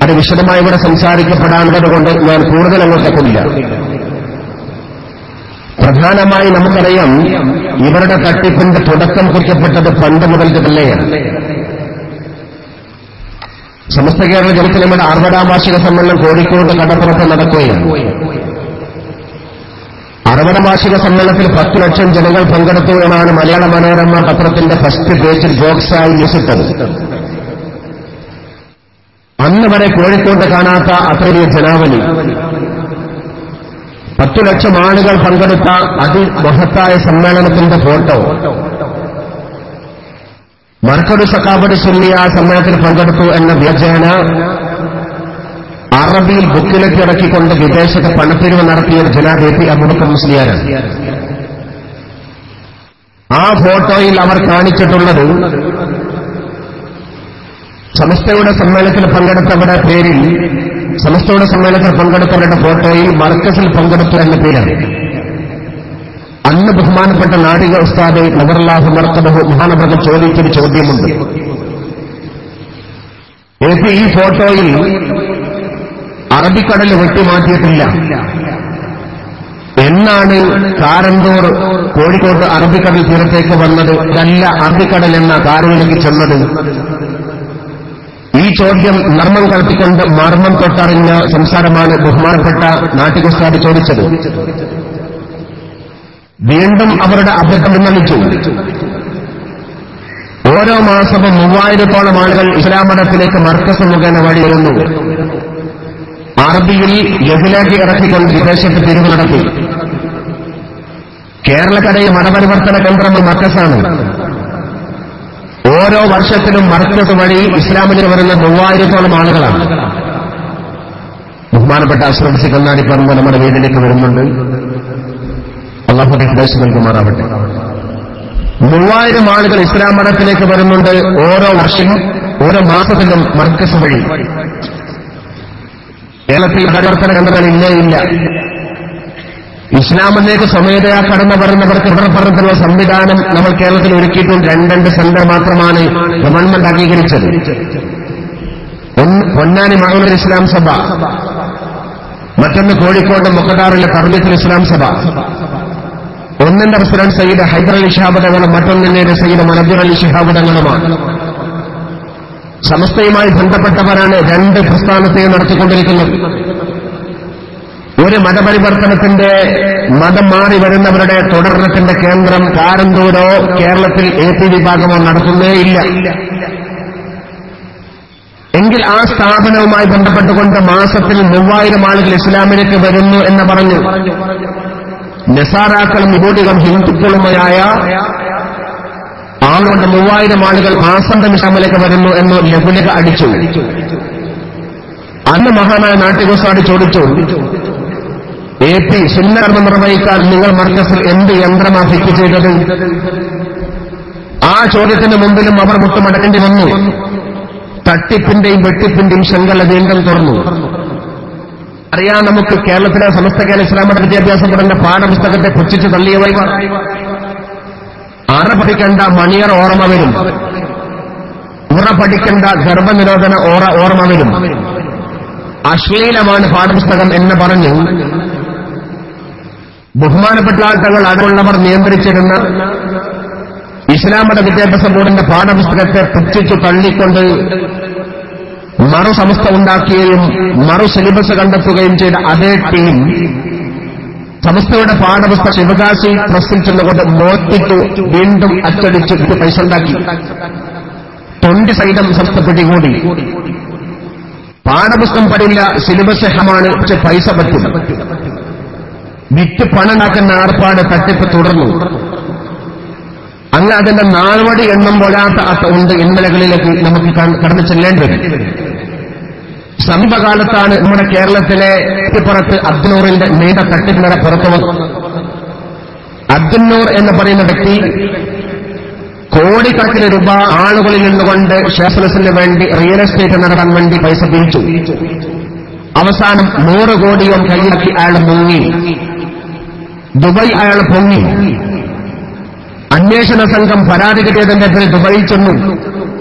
അത് വിശദമായി ഇവിടെ സംസാരിക്കപ്പെടാനുള്ളതുകൊണ്ട് ഞാൻ കൂടുതൽ അങ്ങോട്ടേക്കില്ല. പ്രധാനമായി നമുക്കറിയാം, ഇവരുടെ തട്ടിപ്പിന്റെ തുടക്കം കുറിക്കപ്പെട്ടത് പണ്ട് മുതൽ തന്നെയാണ്. സമസ്ത കേരള ജമിയത്തുലമയുടെ 60ാം വാർഷിക സമ്മേളനം കോഴിക്കോട് കടപ്പുറത്ത് നടക്കുകയാണ്. 60 വാർഷിക സമ്മേളനത്തിൽ 10 ലക്ഷം ജനങ്ങൾ പങ്കെടുത്തു എന്നാണ് മലയാള മനോരമ പത്രത്തിന്റെ ഫസ്റ്റ് പേജിൽ ബോക്സായി ന്യൂസിട്ടത്. അന്ന് വരെ കോഴിക്കോട്ട് കാണാത്ത അത്രയും ജനാവലി, 10 ലക്ഷം ആളുകൾ പങ്കെടുത്ത അതിമഹത്തായ സമ്മേളനത്തിന്റെ ഫോട്ടോ. മർക്കദ് സഖാഫത്ത് സുന്നിയ സമ്മേളനത്തിൽ പങ്കെടുത്തു എന്ന വ്യാജേന അറബിയിൽ ബുക്കിലേക്ക് ഇറക്കിക്കൊണ്ട് വിദേശത്ത് പണപ്പിരിവ് നടത്തിയ ജനാബ് എ പി അബൂബക്കർ മുസ്ലിയാരാണ്. ആ ഫോട്ടോയിൽ അവർ കാണിച്ചിട്ടുള്ളത് സമസ്തയുടെ സമ്മേളനത്തിൽ പങ്കെടുത്തവരുടെ പേരിൽ, സമസ്തയുടെ സമ്മേളനത്തിൽ പങ്കെടുത്തവരുടെ ഫോട്ടോയിൽ മർക്കസിൽ പങ്കെടുത്തു എന്ന പേരാണ്. അന്ന് ബഹുമാനപ്പെട്ട നാടിക ഉസ്താദ് നവറല്ലാഹു മർക്കബഹു മഹാനവർകൾ ചോദിച്ചൊരു ചോദ്യമുണ്ട്. ഈ ഫോട്ടോയിൽ അറബിക്കടൽ വെട്ടിമാറ്റിയിട്ടില്ല. എന്നാണ് കാരന്തൂർ കോഴിക്കോട് അറബിക്കടൽ തീരത്തേക്ക് വന്നത്? ഇതല്ല അറബിക്കടൽ എന്ന കാരൂരിലേക്ക് ചെന്നത്. ഈ ചോദ്യം നർമ്മം കൽപ്പിക്കൊണ്ട് മർമ്മം തൊട്ടറിഞ്ഞ സംസാരമാണ് ബഹുമാനപ്പെട്ട നാട്ടിക ഉസ്താദ് ചോദിച്ചത്. വീണ്ടും അവരുടെ അഭ്യർത്ഥന പിൻവലിച്ചു. ഓരോ മാസവും 3000-ഓളം ആളുകൾ ഇസ്ലാം മതത്തിലേക്ക് മർക്കസ് മുഖേന വഴി വരുന്നു. അറബിയിൽ ഗസിലേക്ക് ഇറക്കിക്കൊണ്ട് വിദേശത്ത് പിരിവ് നടത്തി. കേരളക്കരയിൽ മതപരിവർത്തന കേന്ദ്രം മർക്കസാണ്. ഓരോ വർഷത്തിലും മർക്കസ് വഴി ഇസ്ലാമിലേക്ക് വരുന്ന 3000-ഓളം ആളുകളാണ്. ബഹുമാനപ്പെട്ട അഷ്റഫ് കണ്ണാടി പറമ്പ് നമ്മുടെ വീട്ടിലേക്ക് വരുന്നുണ്ട്. അല്ലാഹുവിന്റെ ഹിദായത്ത് നൽകുമാറാവട്ടെ. 3000 ആളുകൾ ഇസ്ലാം മതത്തിലേക്ക് വരുന്നുണ്ട് ഓരോ വർഷവും, ഓരോ മാസത്തിലും മർക്കസ് വഴി. കേരളത്തിൽ പരിവർത്തന കേന്ദ്രങ്ങൾ ഇല്ല. ഇസ്ലാമിലേക്ക് സ്വമേധയാ കടന്നു വരുന്നവർക്ക് തുടർപഠനത്തിനുള്ള സംവിധാനം നമ്മൾ കേരളത്തിൽ ഒരുക്കിയിട്ടുണ്ട്. 2 സെന്റർ മാത്രമാണ് ഗവൺമെന്റ് അംഗീകരിച്ചത്. പൊന്നാനി മഹ്മൂദ് ഇസ്ലാം സഭ, മറ്റൊന്ന് കോഴിക്കോട് മുഖദാറിലെ തർബീത്തുൽ ഇസ്ലാം സഭ. ഒന്നിന്റെ പ്രസിഡന്റ് സയ്യിദ് ഹൈദർ അലി ശിഹാബ് തങ്ങളും മറ്റൊന്നിന്റെ സയ്യിദ് മനബീർ അലി ശിഹാബ് തങ്ങളുമാണ്. സമസ്തയുമായി ബന്ധപ്പെട്ടവരാണ് 2 പ്രസ്ഥാനത്തെയും നടത്തിക്കൊണ്ടിരിക്കുന്നത്. ഒരു മതപരിവർത്തനത്തിന്റെ മതം മാറി വരുന്നവരുടെ തുടർന്നത്തിന്റെ കേന്ദ്രം കാരന്തൂരോ കേരളത്തിൽ AP വിഭാഗമോ നടത്തുന്നേയില്ല. എങ്കിൽ ആ സ്ഥാപനവുമായി ബന്ധപ്പെട്ടുകൊണ്ട് മാസത്തിൽ 3000 ആളുകൾ ഇസ്ലാമിലേക്ക് വരുന്നു എന്ന് പറഞ്ഞു. നസാറാക്കളും യഹൂദികളും ഹിന്ദുക്കളുമായ ആളുകൊണ്ട് 3000 ആളുകൾ മാസം ഇസ്ലാമിലേക്ക് വരുന്നു എന്ന് ലഘുലേഖ അടിച്ചു. അന്ന് മഹാനായ നാട്ടികോസാടി ചോദിച്ചു, AP സുന്നകർമ്മം നിർവഹിക്കാൻ നിങ്ങൾ മർക്കസിൽ എന്ത് യന്ത്രമാണ് ഫിറ്റ് ചെയ്തത്? ആ ചോദ്യത്തിന് മുമ്പിലും അവർ മുട്ടുമടക്കേണ്ടി വന്നു. തട്ടിപ്പിന്റെയും വെട്ടിപ്പിന്റെയും ശൃംഖല വീണ്ടും തുറന്നു. അറിയാം, നമുക്ക് കേരളത്തിലെ സമസ്ത കേരള ഇസ്ലാം മത വിദ്യാഭ്യാസ ബോർഡിന്റെ പാഠപുസ്തകത്തെ പുച്ഛിച്ച് തള്ളിയവർ അറ പഠിക്കേണ്ട മണിയർ ഓർമ്മ വരും, ഉറ പഠിക്കേണ്ട ഗർഭനിരോധന ഓർമ്മ വരും, അശ്ലീലമാണ് പാഠപുസ്തകം എന്ന് പറഞ്ഞു ബഹുമാനപ്പെട്ട ആൾക്കാർ അടുത്തുള്ളവർ നിയന്ത്രിച്ചിരുന്ന ഇസ്ലാം മത വിദ്യാഭ്യാസ ബോർഡിന്റെ പാഠപുസ്തകത്തെ പുച്ഛിച്ചു തള്ളിക്കൊണ്ട് മറു സമസ്ത ഉണ്ടാക്കുകയും മറു സിലബസ് കണ്ടെത്തുകയും ചെയ്ത അതേ ടീം സമസ്തയുടെ പാഠപുസ്തകം ശിവകാശി പ്രസിൽ ചെന്നുകൊണ്ട് മോട്ടിച്ചു വീണ്ടും അച്ചടിച്ച് പൈസ ഉണ്ടാക്കി. 20 സൈഡം സമസ്ത പിടികൂടി. പാഠപുസ്തകം പടില്ല, സിലബസ് ഹമാണ്, പക്ഷെ പൈസ പറ്റും. വിറ്റ് പണമുണ്ടാക്കുന്ന ഏർപ്പാട് തട്ടിപ്പ് തുടർന്നു. അങ്ങ് അതിന്റെ നാൾവടി എണ്ണം പോരാത്ത ഉണ്ട് ഇന്നലകളിലേക്ക് നമുക്ക് കടന്നു ചെല്ലേണ്ടി വരും. സമീപകാലത്താണ് നമ്മുടെ കേരളത്തിലെ പുറത്ത് അബ്ദുനൂറിന്റെ നീണ്ട തട്ടിപ്പിനട പുറത്തു വന്നു. അബ്ദുന്നൂർ എന്ന് പറയുന്ന വ്യക്തി കോടിക്കണക്കിന് രൂപ ആളുകളിൽ നിന്നുകൊണ്ട് ഷേഫ്ലസിന് വേണ്ടി റിയൽ എസ്റ്റേറ്റ് നടത്താൻ വേണ്ടി പൈസ പിരിച്ചു. അവസാനം 100 കോടിയും കൈയാക്കി അയാൾ മുങ്ങി. ദുബായ് അയാൾ പൊങ്ങി. അന്വേഷണ സംഘം പരാതി കിട്ടിയതിന്റെ പേരിൽ ദുബായിൽ ചെന്നു.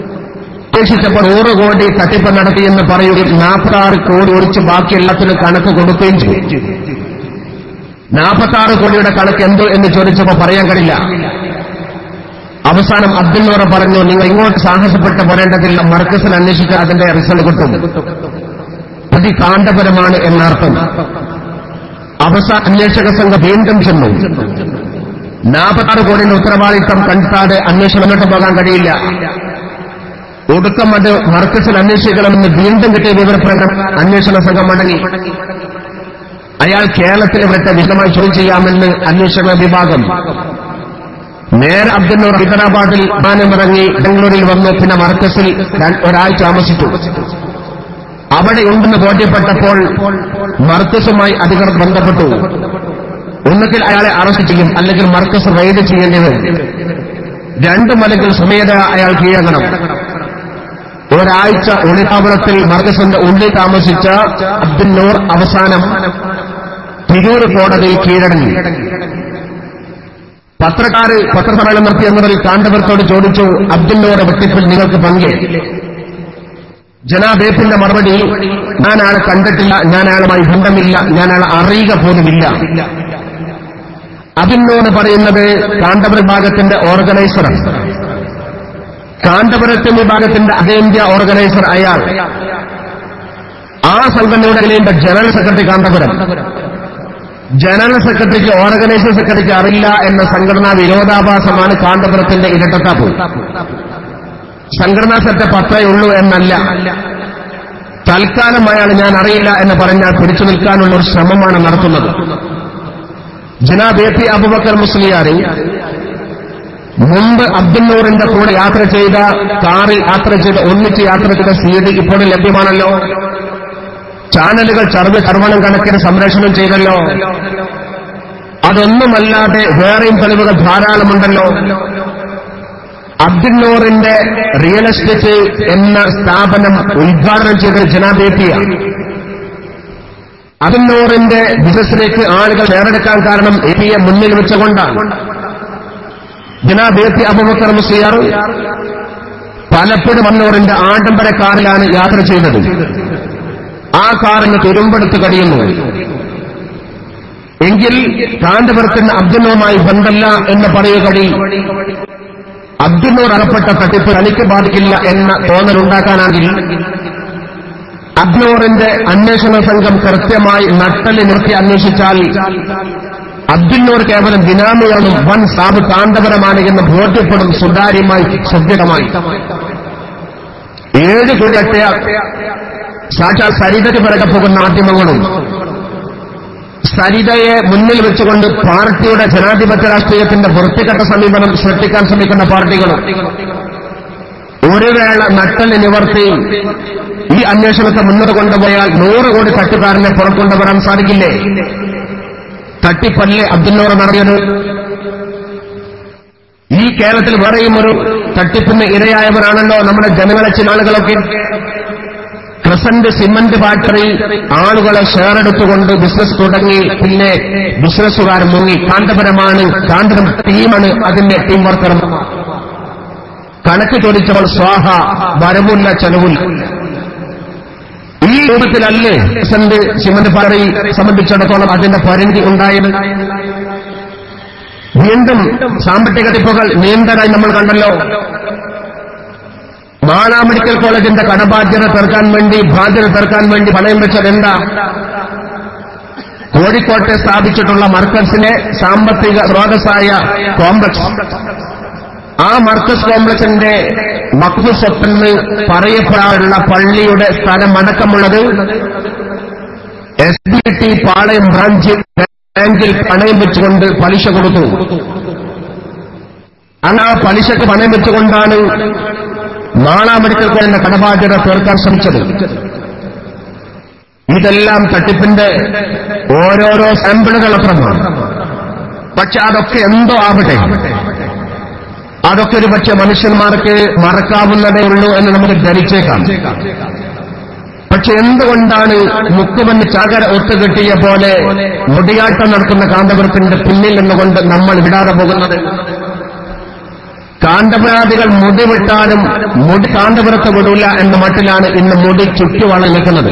അന്വേഷിച്ചപ്പോൾ 100 കോടി തട്ടിപ്പ് നടത്തിയെന്ന് പറയുകയും 46 കോടി ഒഴിച്ച് ബാക്കി എല്ലാത്തിനും കണക്ക് കൊടുക്കുകയും ചെയ്തു. 46 കോടിയുടെ കണക്ക് എന്തോ എന്ന് ചോദിച്ചപ്പോൾ പറയാൻ കഴിയില്ല. അവസാനം അബ്ദുൽ പറഞ്ഞു, നിങ്ങൾ ഇങ്ങോട്ട് സാഹസപ്പെട്ട് പോരേണ്ടതില്ല, മർക്കസിൽ അന്വേഷിച്ചാൽ അതിന്റെ റിസൾട്ട് കിട്ടും. പ്രതി കാണ്ഡപരമാണ് എന്നർത്ഥം. അവസാന അന്വേഷക സംഘം വീണ്ടും ചെന്നു. 46 കോടിയുടെ ഉത്തരവാദിത്തം കണ്ടെത്താതെ അന്വേഷണം മുന്നോട്ട് പോകാൻ കഴിയില്ല. ഒടുക്കം അത് മർക്കസിൽ അന്വേഷിക്കണമെന്ന് വീണ്ടും കിട്ടിയ വിവരപ്രകാരം അന്വേഷണ സംഘം മടങ്ങി. അയാൾ കേരളത്തിൽ വരട്ടെ, വിശദമായി ചോദ്യം ചെയ്യാമെന്ന് അന്വേഷണ വിഭാഗം. നേരെ അബ്ദുൽ ഹൈദരാബാദിൽ വിമാനമിറങ്ങി ബാംഗ്ലൂരിൽ വന്നു. പിന്നെ മർക്കസിൽ ഒരാഴ്ച താമസിച്ചു. അവിടെ ഉണ്ടെന്ന് ബോധ്യപ്പെട്ടപ്പോൾ മർക്കസുമായി അധികൃതർ ബന്ധപ്പെട്ടു. ഒന്നുകിൽ അയാളെ അറസ്റ്റ് ചെയ്യും, അല്ലെങ്കിൽ മർക്കസ് റെയ്ഡ് ചെയ്യേണ്ടി വരും. രണ്ടുമല്ലെങ്കിൽ സ്വമേധ അയാൾ കീഴടങ്ങണം. ഒരാഴ്ച ഒളിത്താവളത്തിൽ മർക്കസിന്റെ ഉള്ളിൽ താമസിച്ച അബ്ദുൽ നൂർ അവസാനം തിരൂർ കോടതിയിൽ കീഴടങ്ങി. പത്രക്കാര് പത്രസമ്മേളനം നടത്തി എന്നവരിൽ കാന്തപുരത്തോട് ചോദിച്ചു, അബ്ദുൽ നൂർ വെട്ടിപ്പിൽ നിങ്ങൾക്ക് പങ്കെ? ജനാബേപ്പിന്റെ മറുപടി, ഞാൻ ആളെ കണ്ടിട്ടില്ല, ഞാൻ അയാളുമായി ബന്ധമില്ല, ഞാൻ അയാളെ അറിയുക പോലുമില്ല. അബ്ദുൽ നൂർ പറയുന്നത് കാന്തപുരം വിഭാഗത്തിന്റെ ഓർഗനൈസറാണ്. കാന്തപുരത്തിന്റെ വിഭാഗത്തിന്റെ അഖിലേന്ത്യാ ഓർഗനൈസർ അയാൾ. ആ സംഘടനയുടെ ജനറൽ സെക്രട്ടറി കാന്തപുരം. ജനറൽ സെക്രട്ടറിക്ക് ഓർഗനൈസർ സെക്രട്ടറിക്ക് അറിയില്ല എന്ന സംഘടനാ വിരോധാഭാസമാണ് കാന്തപുരത്തിന്റെ ഇരട്ടത്താപ്പ്. സംഘടനാ സെറ്റപ്പ് അത്രയേ ഉള്ളൂ എന്നല്ല. തൽക്കാലം അയാൾ ഞാൻ അറിയില്ല എന്ന് പറഞ്ഞാൽ പിടിച്ചു നിൽക്കാനുള്ള ഒരു ശ്രമമാണ് നടത്തുന്നത്. ജനാബ് എ പി അബൂബക്കർ മുസ്ലിയാരി മുമ്പ് അബ്ദുൽ നൂറിന്റെ കൂടെ യാത്ര ചെയ്ത കാറിൽ യാത്ര ചെയ്ത ഒന്നിച്ച് യാത്ര ചെയ്ത CD ഇപ്പോഴും ലഭ്യമാണല്ലോ. ചാനലുകൾ ചർവണം കണക്കിന് സംപ്രേഷണം ചെയ്തല്ലോ. അതൊന്നുമല്ലാതെ വേറെയും തെളിവുകൾ ധാരാളമുണ്ടല്ലോ. അബ്ദുൽ നൂറിന്റെ റിയൽ എസ്റ്റേറ്റ് എന്ന സ്ഥാപനം ഉദ്ഘാടനം ചെയ്ത ജനാബ് എ പിയാണ്. അബ്ദുൽ നൂറിന്റെ ബിസിനസ്സിലേക്ക് ആളുകൾ ഷെയറെടുക്കാൻ കാരണം എ പിയെ മുന്നിൽ വെച്ചുകൊണ്ടാണ്. ജനാബ് എ പി അബൂബക്കർ മുസ്ലിയാർ പലപ്പോഴും അബ്ദുൽ ആഡംബര കാറിലാണ് യാത്ര ചെയ്തത്. ആ കാറിന് തുരുമ്പെടുത്ത് കഴിയുന്നു. എങ്കിൽ കാന്തപുരത്തിന് അബ്ദുൽ നൂറുമായി ബന്ധമില്ല എന്ന് പറയുകടി അബ്ദുൽ നൂർ അകപ്പെട്ട തട്ടിപ്പ് തനിക്ക് ബാധിക്കില്ല എന്ന തോന്നലുണ്ടാക്കാനാണെങ്കിൽ അബ്ദുൽ നൂറിന്റെ അന്വേഷണ സംഘം കൃത്യമായി നട്ടല് നിർത്തി അന്വേഷിച്ചാൽ അബ്ദുൽ നൂർ കേവലം ബിനാമിയാണെന്നും വൻ സാബ് കാന്തപുരമാണ് എന്ന് ബോധ്യപ്പെടും. സുതാര്യമായി സുദൃഢമായി 7 കോടി അട്ടയ സാക്ഷാൽ സരിതയ്ക്ക് പിറകെ പോകുന്ന മാധ്യമങ്ങളും സരിതയെ മുന്നിൽ വെച്ചുകൊണ്ട് പാർട്ടിയുടെ ജനാധിപത്യ രാഷ്ട്രീയത്തിന്റെ വൃത്തികെട്ട സമീപനം സൃഷ്ടിക്കാൻ ശ്രമിക്കുന്ന പാർട്ടികളും ഒരു വേള നട്ടല് നിവർത്തി ഈ അന്വേഷണത്തെ മുന്നോട്ട് കൊണ്ടുപോയാൽ 100 കോടി തട്ടിപ്പാറിനെ പുറത്തുകൊണ്ടുവരാൻ സാധിക്കില്ലേ? തട്ടിപ്പല്ലേ അബ്ദുൽ നൂർ നടത്തിയത്? ഈ കേരളത്തിൽ വേറെയും ഒരു തട്ടിപ്പിന് ഇരയായവരാണല്ലോ നമ്മുടെ ജനങ്ങളെ ചില ആളുകളൊക്കെ. ക്രസന്റ് സിമന്റ് ഫാക്ടറി ആളുകളെ ഷെയറെടുത്തുകൊണ്ട് ബിസിനസ് തുടങ്ങി. പിന്നെ ബിസിനസ്സുകാർ മുങ്ങി. കാന്തപുരമാണ്, കാന്തപുരം ടീമാണ് അതിന്റെ ടീം വർക്കർ. കണക്ക് ചോദിച്ചപ്പോൾ സ്വാഹ, വരവില്ല ചെലവില്ല. ഈ രൂപത്തിലല്ലേ ക്രസന്റ് സിമന്റ് ഫാക്ടറി സംബന്ധിച്ചിടത്തോളം അതിന്റെ പരിധി ഉണ്ടായത്. വീണ്ടും സാമ്പത്തിക തട്ടിപ്പുകൾ നീണ്ടതായി നമ്മൾ കണ്ടല്ലോ. മാള മെഡിക്കൽ കോളേജിന്റെ കടബാധ്യത തീർക്കാൻ വേണ്ടി പണയം വെച്ചത് എന്താ? കോഴിക്കോട്ടെ സ്ഥാപിച്ചിട്ടുള്ള മർക്കസിലെ സാമ്പത്തിക സ്രോതസ്സായ കോംപ്ലക്സ്. ആ മർക്കസ് കോംപ്ലക്സിന്റെ വഖഫ് സ്വത്തെന്ന് പറയപ്പെടാനുള്ള പള്ളിയുടെ സ്ഥലമടക്കമുള്ളത് SBT പാളയം ബാങ്കിൽ പണയം വെച്ചുകൊണ്ട് പലിശ കൊടുത്തു. ആ പലിശക്ക് പണയം വെച്ചുകൊണ്ടാണ് മാള മെഡിക്കൽ കോളേജിന്റെ കടബാധ്യത തീർക്കാൻ ശ്രമിച്ചത്. ഇതെല്ലാം തട്ടിപ്പിന്റെ ഓരോരോ സാമ്പിളുകൾ അത്രമാണ്. പക്ഷെ അതൊക്കെ എന്തോ ആവട്ടെ, അതൊക്കെ ഒരു പക്ഷെ മനുഷ്യന്മാർക്ക് മറക്കാവുന്നതേ ഉള്ളൂ എന്ന് നമുക്ക് ധരിച്ചേക്കാം. പക്ഷെ എന്തുകൊണ്ടാണ് മുക്കുമെന്ന് ചാകര ഒത്തുകെട്ടിയ പോലെ മുടിയാട്ടം നടക്കുന്ന കാന്തപുരത്തിന്റെ പിന്നിൽ നിന്നുകൊണ്ട് നമ്മൾ വിടാതെ പോകുന്നത്? കാന്തപുരാദികൾ മുടി വിട്ടാലും മുടി കാന്തപുരത്ത് വിടൂല എന്ന മട്ടിലാണ് ഇന്ന് മുടി ചുറ്റുവാണ് നിൽക്കുന്നത്.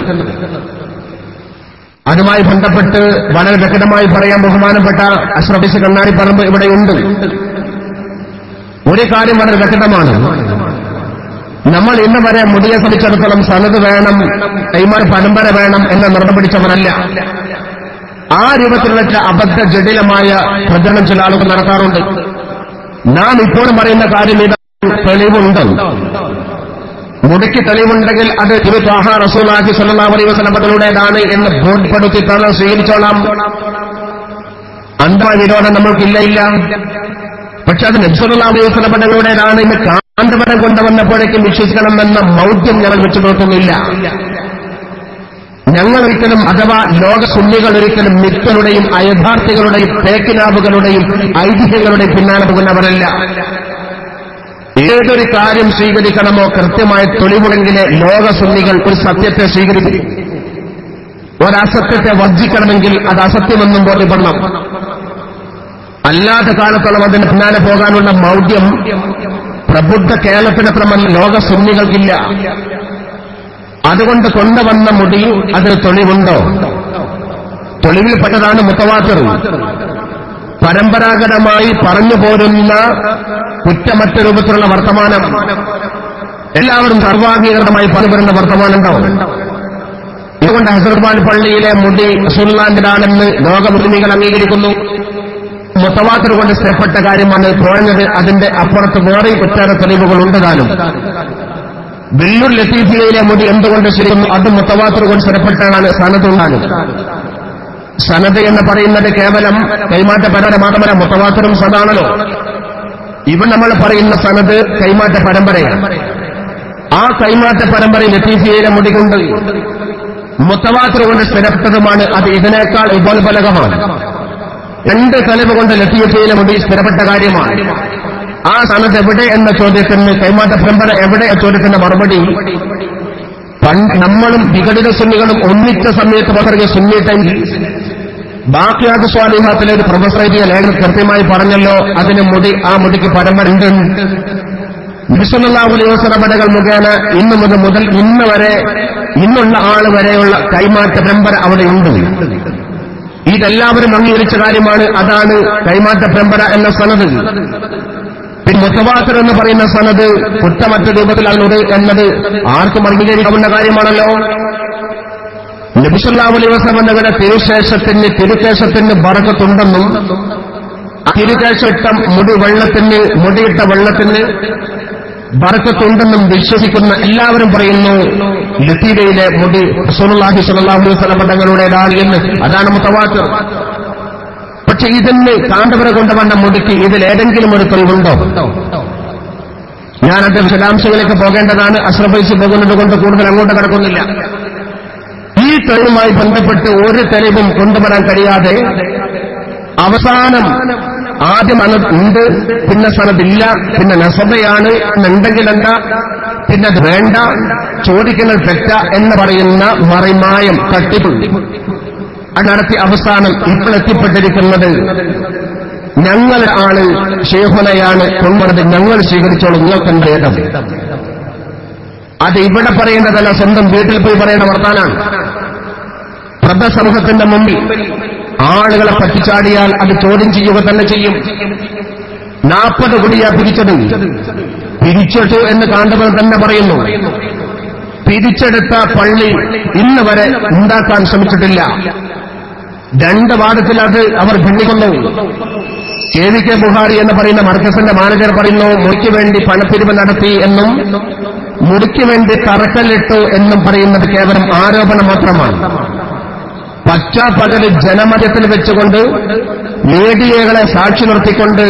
അതുമായി ബന്ധപ്പെട്ട് വളരെ വ്യക്തമായി പറയാൻ ബഹുമാനപ്പെട്ട അഷ്റഫ് കണ്ണാടിപ്പറമ്പ് ഇവിടെയുണ്ട്. ഒരു കാര്യം വളരെ വ്യക്തമാണ്. നമ്മൾ ഇന്ന് വരെ മുടിയെ സംബന്ധിച്ചിടത്തോളം സനത് വേണം, കൈമാർ പരമ്പര വേണം എന്ന് നിർബന്ധിച്ചവരല്ല. ആ രൂപത്തിലുള്ള ചില അബദ്ധ ജടിലമായ പ്രചരണം ചില ആളുകൾ നടത്താറുണ്ട്. നാം ഇപ്പോഴും പറയുന്ന കാര്യം ഇത് തെളിവുണ്ട്. മുടിക്ക് തെളിവുണ്ടെങ്കിൽ അത് ത്വാഹ റസൂലുള്ളാഹി സ്വല്ലല്ലാഹു അലൈഹി വസല്ലം തങ്ങളുടേതാണ് എന്ന് ബോധ്യപ്പെടുത്തിയിട്ടാണ് സ്വീകരിച്ചോളാം. അന്ധമായ വിരോധം നമ്മൾക്കില്ല. പക്ഷെ അത് നബി സല്ലല്ലാഹു അലൈഹി വസല്ലം തങ്ങളുടേതാണ് എന്ന് കാന്തപരം കൊണ്ടുവന്നപ്പോഴേക്കും വിശ്വസിക്കണമെന്ന മൗഢ്യം ഞങ്ങൾ വെച്ചു നോക്കുന്നില്ല. ഞങ്ങൾ ഒരിക്കലും അഥവാ ലോക സുന്നികൾ ഒരിക്കലും മിത്തുകളുടെയും അയഥാർത്ഥികളുടെയും പേക്കിനാവുകളുടെയും ഐതിഹ്യങ്ങളുടെയും പിന്നാലെ പോകുന്നവരല്ല. ഏതൊരു കാര്യം സ്വീകരിക്കണമോ കൃത്യമായ തെളിവുണ്ടെങ്കിലേ ലോക സുന്നികൾ ഒരു സത്യത്തെ സ്വീകരിക്കും. ഒരസത്യത്തെ വർജിക്കണമെങ്കിൽ അത് അസത്യമെന്നും ബോധ്യപ്പെടണം. അല്ലാത്ത കാലത്തോളം അതിന് പിന്നാലെ പോകാനുള്ള മൗഢ്യം പ്രബുദ്ധ കേരളത്തിനത്രമല്ല ലോക സുന്നികൾക്കില്ല. അതുകൊണ്ട് കൊണ്ടുവന്ന മുടി അതിന് തെളിവുണ്ടോ? തെളിവിൽപ്പെട്ടതാണ് മുത്തവാത്തിർ. പരമ്പരാഗതമായി പറഞ്ഞു പോരുന്ന കുറ്റമറ്റ രൂപത്തിലുള്ള വർത്തമാനം എല്ലാവരും സർവാംഗീകൃതമായി പറഞ്ഞു വരുന്ന വർത്തമാനമുണ്ടാവും. ഇതുകൊണ്ട് ഹസ്രത്ത് പള്ളിയിലെ മുടി റസൂലുള്ളാഹിന്റേതാണെന്ന് ലോക മുസ്ലിമീങ്ങൾ അംഗീകരിക്കുന്നു. മുത്തവാത്തിർ കൊണ്ട് സ്ഥിരപ്പെട്ട കാര്യമാണ്. കുറഞ്ഞത് അതിന്റെ അപ്പുറത്ത് വേറെ ഒറ്റേറെ തെളിവുകൾ ഉണ്ടതാനും. ബില്ലുൽ ലത്തീഫിയയിലെ മുടി എന്തുകൊണ്ട് ശരിക്കുന്നു? അത് മുത്തവാത്തിർ കൊണ്ട് സ്ഥിരപ്പെട്ടതാണ്. സനദ് ഉണ്ടാകും. സനദ് എന്ന് പറയുന്നത് കേവലം കൈമാറ്റ പരമ്പര മാത്രമല്ല, മുത്തവാത്തിറും സദാണല്ലോ. ഇവിടെ നമ്മൾ പറയുന്ന സനദ് കൈമാറ്റ പരമ്പരയാണ്. ആ കൈമാറ്റ പരമ്പര ലത്തീഫിയയിലെ മുടി കൊണ്ട് മുത്തവാത്തിർ കൊണ്ട് സ്ഥിരപ്പെട്ടതുമാണ്. അത് ഇതിനേക്കാൾ ഉപോത്ബലകമാണ്. രണ്ട് തെളിവ് കൊണ്ട് ലത്തീഫിയയിലെ മുടി സ്ഥിരപ്പെട്ട കാര്യമാണ്. ആ സനദ് എവിടെ എന്ന ചോദ്യത്തിന്, കൈമാറ്റ പരമ്പര എവിടെ എന്ന ചോദ്യത്തിന്റെ മറുപടി നമ്മളും വിഘടിത സുന്നികളും ഒന്നിച്ച സമയത്ത് പത്രക സുന്നിട്ടെങ്കിൽ ബാക്കിയാത്ത് സ്വാലിഹാത്തിലെ ഒരു പ്രൊഫസർ എഴുതിയ ലേഖനം കൃത്യമായി പറഞ്ഞല്ലോ, അതിന് ആ മുടിക്ക് പരമ്പര ഉണ്ട്. നബി സല്ലല്ലാഹു അലൈഹി വസല്ലം പടകൾ മുഖേന ഇന്ന് മുതൽ ഇന്ന് വരെ ഇന്നുള്ള ആള് വരെയുള്ള കൈമാറ്റ പരമ്പര അവിടെയുണ്ട്. ഇതെല്ലാവരും അംഗീകരിച്ച കാര്യമാണ്. അതാണ് കൈമാറ്റ പരമ്പര എന്ന സനദ്. പിന്നെ മുത്തവാത്തിർ എന്ന് പറയുന്ന സനദ് കുറ്റമറ്റ രൂപത്തിലുള്ളത് എന്നത് ആർക്കും അംഗീകരിക്കാവുന്ന കാര്യമാണല്ലോ. നബി സല്ലല്ലാഹു അലൈഹി വസല്ലം തങ്ങളുടെ തിരുശേഷത്തിന് ബറക്കത്തുണ്ടെന്നും തിരുശേഷിട്ട മുടിയിട്ട വെള്ളത്തിന് ബറക്കത്തുണ്ടെന്നും വിശ്വസിക്കുന്ന എല്ലാവരും പറയുന്നു ലത്തീഫയിലെ മുടി റസൂലുള്ളാഹി സ്വല്ലല്ലാഹു അലൈഹി വസല്ലം തങ്ങളുടേതാണ് എന്ന്. അതാണ് മുത്തവാത്തിർ. പക്ഷെ ഇതിന് കാന്തപുര കൊണ്ടുവന്ന മുടിക്ക് ഇതിലേതെങ്കിലും ഒരു തെളിവുണ്ടോ? ഞാനത് വിശദാംശങ്ങളിലേക്ക് പോകേണ്ടതാണ്. അഷ്റഫൈസി പോകുന്നത് കൊണ്ട് കൂടുതൽ അങ്ങോട്ട് കടക്കുന്നില്ല. ഈ തെളിവുമായി ബന്ധപ്പെട്ട് ഒരു തെളിവും കൊണ്ടുവരാൻ കഴിയാതെ അവസാനം ആദ്യം ഉണ്ട്, പിന്നെ സനദില്ല, പിന്നെ നസബയാണ്, ഉണ്ടെങ്കിൽ എന്താ, പിന്നെ അത് വേണ്ട, ചോദിക്കുന്നത് തെറ്റ എന്ന് പറയുന്ന മറിമായം തട്ടിപ്പ് നടത്തി അവസാനം ഇപ്പോൾ എത്തിപ്പെട്ടിരിക്കുന്നത് ഞങ്ങളുടെ ആള് ശേഖുനയാണ് കൊണ്ടുവന്നത്, ഞങ്ങൾ സ്വീകരിച്ചോളൂ, നിങ്ങൾക്കെന്ത് ഭേദം. അത് ഇവിടെ പറയേണ്ടതല്ല, സ്വന്തം വീട്ടിൽ പോയി പറയേണ്ട വർത്താനാണ്. പ്രബന്ധസമൂഹത്തിന്റെ മുമ്പിൽ ആളുകളെ പറ്റിച്ചാടിയാൽ അത് ചോദ്യം ചെയ്യുക തന്നെ ചെയ്യും. 40 കോടിയാ പിരിച്ചിട്ടു എന്ന് കാന്തപുരം തന്നെ പറയുന്നു. പിരിച്ചെടുത്ത പള്ളി ഇന്ന് വരെ ഉണ്ടാക്കാൻ ശ്രമിച്ചിട്ടില്ല. 2 വാദത്തിൽ അത് അവർ ഭിന്നിക്കുന്നു. KVK ബുഹാരി എന്ന് പറയുന്ന മർക്കസിന്റെ മാനേജർ പറയുന്നു മുടിക്ക് വേണ്ടി പണപ്പിരിവ് നടത്തി എന്നും മുടിക്ക് വേണ്ടി തറക്കല്ലിട്ടു എന്നും പറയുന്നത് കേവലം ആരോപണം മാത്രമാണ്. പച്ചാപ്പകല് ജനമധ്യത്തിൽ വെച്ചുകൊണ്ട് മീഡിയകളെ സാക്ഷി നിർത്തിക്കൊണ്ട്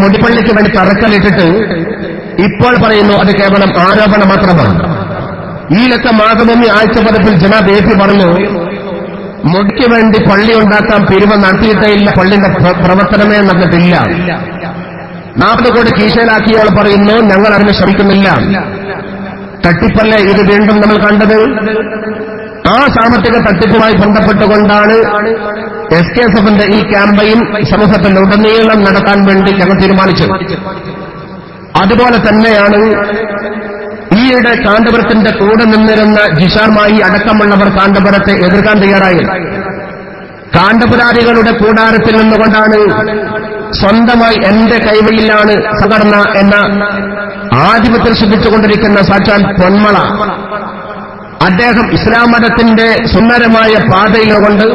മുടിപ്പള്ളിക്ക് വേണ്ടി തറക്കല്ലിട്ടിട്ട് ഇപ്പോൾ പറയുന്നു അത് കേവലം ആരോപണം മാത്രമാണ്. ഈ ലക്കം മാതൃഭൂമി ആഴ്ചപ്പതിപ്പിൽ ജനാബ് AP പറഞ്ഞു മുടിക്ക് വേണ്ടി പള്ളി ഉണ്ടാക്കാൻ പിരിവ് നടത്തിയിട്ടേ ഇല്ല, പള്ളിന്റെ പ്രവർത്തനമേ നടന്നിട്ടില്ല. 40 കോടി കീശയിലാക്കിയവൾ പറയുന്നു ഞങ്ങൾ അതിന് ശ്രമിക്കുന്നില്ല. തട്ടിപ്പല്ലേ ഇത് വീണ്ടും നമ്മൾ കണ്ടത്. ആ സാമ്പത്തിക തട്ടിപ്പുമായി ബന്ധപ്പെട്ടുകൊണ്ടാണ് SKSFന്റെ ഈ ക്യാമ്പയിൻ സമൂഹത്തിലുടനീളം നടത്താൻ വേണ്ടി ഞങ്ങൾ തീരുമാനിച്ചത്. അതുപോലെ തന്നെയാണ് ഈയിടെ കാന്തപുരത്തിന്റെ കൂടെ നിന്നിരുന്ന ജിഷാർമായി അടക്കമുള്ളവർ കാന്തപുരത്തെ എതിർക്കാൻ തയ്യാറായി. കാന്തപുരാരികളുടെ കൂടാരത്തിൽ നിന്നുകൊണ്ടാണ് സ്വന്തമായി എന്റെ കൈവയിലാണ് സംഘടന എന്ന ആധിപത്യം ശ്രദ്ധിച്ചുകൊണ്ടിരിക്കുന്ന സാക്ഷാൽ പൊന്മള അദ്ദേഹം ഇസ്ലാം മതത്തിന്റെ സുന്ദരമായ പാതയിലുകൊണ്ട്